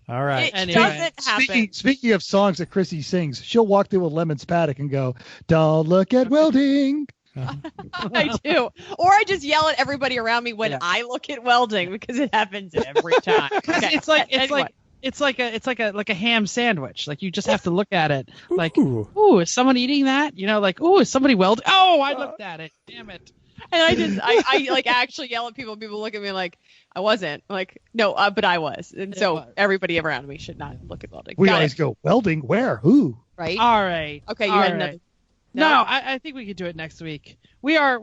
All right. It doesn't happen. Speaking of songs that Chrissy sings, she'll walk through a lemon's paddock and go, "Don't look at welding." I do. Or I just yell at everybody around me when I look at welding because it happens every time. Okay. It's like a ham sandwich. Like you just have to look at it. Like, ooh, is someone eating that? You know, like, ooh, is somebody welding? Oh, I looked at it. Damn it. And I like actually yell at people. People look at me like I wasn't. Like, no, but I was. And so everybody around me should not look at welding. We always go, welding? Where? Who? Right? All right. Okay, you had another. No, I think we could do it next week. We are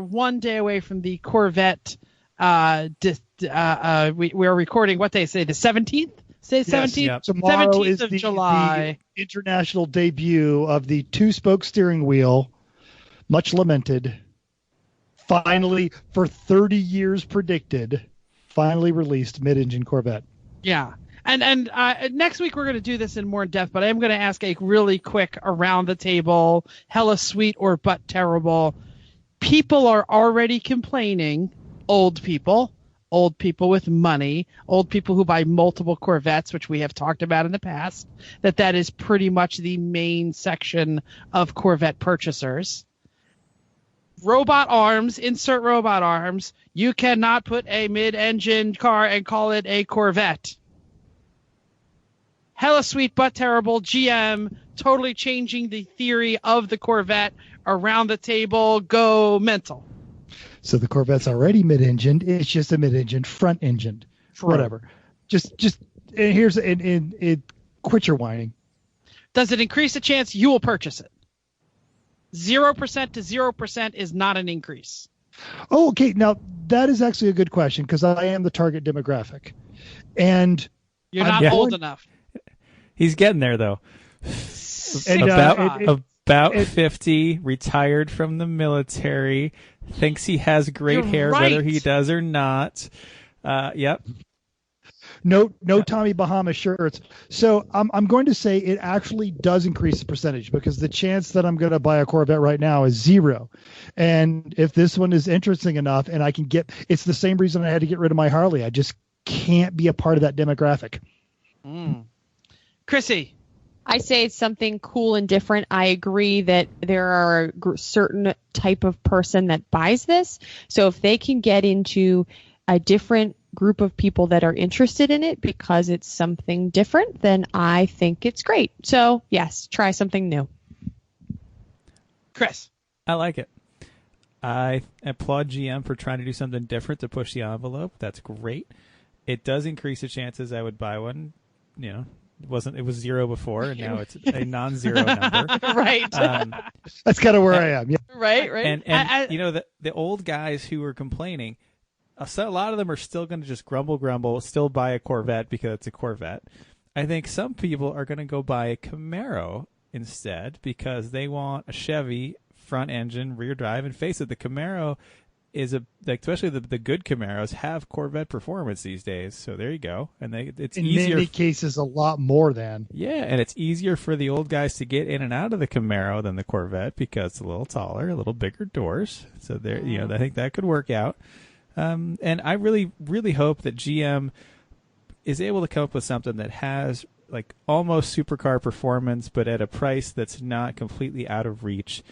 1 day away from the Corvette. We are recording. What day? Say the 17th. Say 17th. Yes, tomorrow 17th is of the July. The international debut of the 2-spoke steering wheel, much lamented. Finally, for 30 years predicted, finally released mid-engine Corvette. Yeah. And next week we're going to do this in more depth, but I am going to ask a really quick around the table, hella sweet or but terrible. People are already complaining, old people with money, old people who buy multiple Corvettes, which we have talked about in the past, that is pretty much the main section of Corvette purchasers. Robot arms, insert robot arms. You cannot put a mid-engine car and call it a Corvette. Hella sweet but terrible. GM totally changing the theory of the Corvette. Around the table, go mental. So the Corvette's already mid-engined. It's just a mid-engine, front-engined, whatever. Just and here's it. Quit your whining. Does it increase the chance you will purchase it? 0% to 0% is not an increase. Oh, okay. Now that is actually a good question because I am the target demographic, and you're not old enough. He's getting there though. About 50, retired from the military, thinks he has great hair, whether he does or not. Yep. No Tommy Bahama shirts. So I'm going to say it actually does increase the percentage because the chance that I'm going to buy a Corvette right now is 0. And if this one is interesting enough and I can it's the same reason I had to get rid of my Harley. I just can't be a part of that demographic. Chrissy. I say it's something cool and different. I agree that there are a certain type of person that buys this. So if they can get into a different group of people that are interested in it because it's something different, then I think it's great. So yes, try something new. Chris. I like it. I applaud GM for trying to do something different to push the envelope. That's great. It does increase the chances I would buy one. You know, it was 0 before, and now it's a non-zero number. Right. That's kind of where I am. Yeah. Right. And you know, the old guys who were complaining, so a lot of them are still going to just grumble, still buy a Corvette because it's a Corvette. I think some people are going to go buy a Camaro instead because they want a Chevy front engine, rear drive, and face it, the Camaro is especially the good Camaros have Corvette performance these days. So there you go, and it's in easier. In many cases, a lot more than. Yeah, and it's easier for the old guys to get in and out of the Camaro than the Corvette because it's a little taller, a little bigger doors. So there, you know, I think that could work out. And I really, really hope that GM is able to come up with something that has like almost supercar performance, but at a price that's not completely out of reach.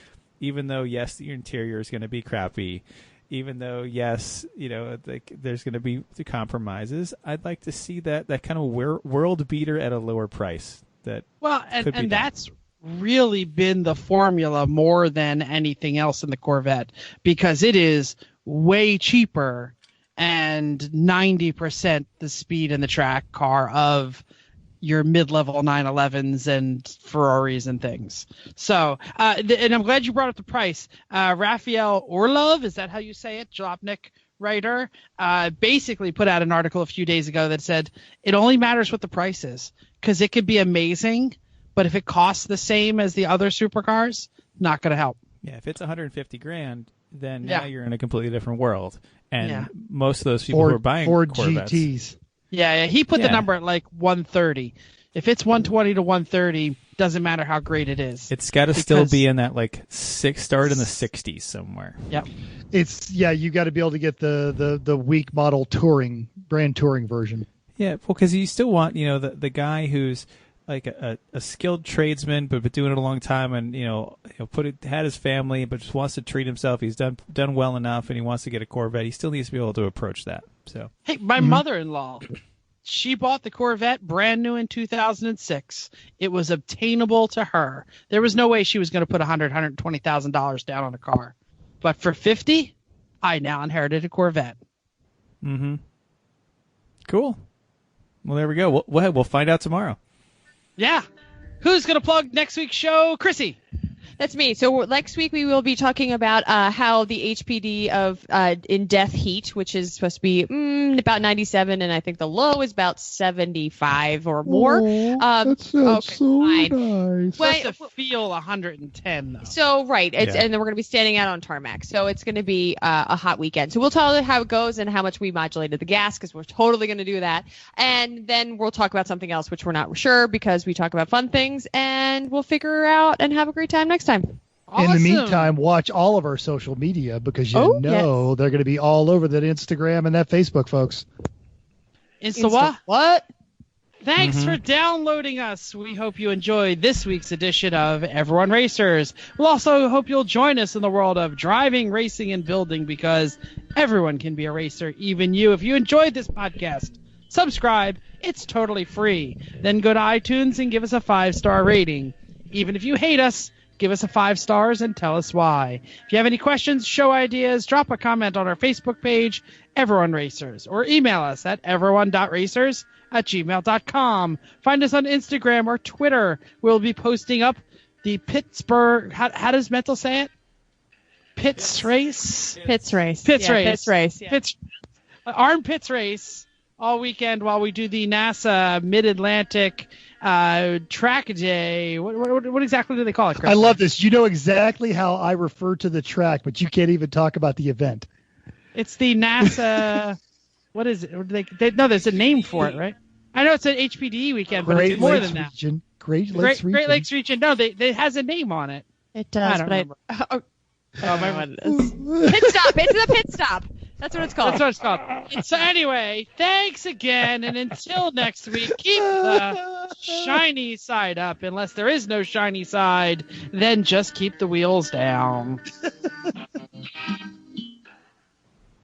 Even though, yes, the interior is going to be crappy, even though, yes, you know, there's going to be compromises, I'd like to see that kind of world beater at a lower price. And that's really been the formula more than anything else in the Corvette, because it is way cheaper and 90% the speed and the track car of your mid-level 911s and Ferraris and things. So, and I'm glad you brought up the price. Raphael Orlov, is that how you say it? Jalopnik writer, basically put out an article a few days ago that said it only matters what the price is, because it could be amazing, but if it costs the same as the other supercars, not going to help. Yeah, if it's $150,000, then now you're in a completely different world. And most of those people who are buying Ford Corvettes, GTs. Yeah, he put the number at like 130. If it's 120 to 130, doesn't matter how great it is. It's got to still be in that like start in the 60s somewhere. Yep. You got to be able to get the weak model brand touring version. Yeah, well, because you still want, you know, the guy who's like a skilled tradesman, but been doing it a long time, and had his family, but just wants to treat himself. He's done well enough, and he wants to get a Corvette. He still needs to be able to approach that. So, hey, my mother-in-law, she bought the Corvette brand new in 2006. It was obtainable to her. There was no way she was going to put $120,000 down on a car. But for $50,000, I now inherited a Corvette. Mm-hmm. Cool. Well, there we go. We'll find out tomorrow. Yeah. Who's going to plug next week's show? Chrissy. That's me. So next week we will be talking about how the HPD of in death heat, which is supposed to be about 97, and I think the low is about 75 or more. That sounds so nice. Supposed to feel 110 though. So right, and then we're going to be standing out on tarmac. So it's going to be a hot weekend. So we'll tell you how it goes and how much we modulated the gas, because we're totally going to do that. And then we'll talk about something else, which we're not sure, because we talk about fun things, and we'll figure out and have a great time next time. Awesome. In the meantime, watch all of our social media, because they're going to be all over that Instagram and that Facebook, folks. Insta what? Thanks for downloading us. We hope you enjoyed this week's edition of Everyone Racers. We'll also hope you'll join us in the world of driving, racing, and building, because everyone can be a racer, even you. If you enjoyed this podcast, subscribe. It's totally free. Then go to iTunes and give us a 5-star rating. Even if you hate us, give us a 5 stars and tell us why. If you have any questions, show ideas, drop a comment on our Facebook page, Everyone Racers, or email us at everyone.racers@gmail.com. Find us on Instagram or Twitter. We'll be posting up the Pittsburgh, how does Mental say it? Pitts race? Pitts race. Yeah. Armed Pitts race all weekend while we do the NASA Mid-Atlantic track day. What exactly do they call it, Chris? I love this. You know exactly how I refer to the track, but you can't even talk about the event. It's the NASA. What is it? No, there's a name for it, right? I know it's an HPD weekend, but it's more than that. Great Lakes Region. No, it has a name on it. It does. I don't remember. Pit stop. It's the pit stop. That's what it's called. So anyway, thanks again, and until next week, keep the shiny side up. Unless there is no shiny side, then just keep the wheels down.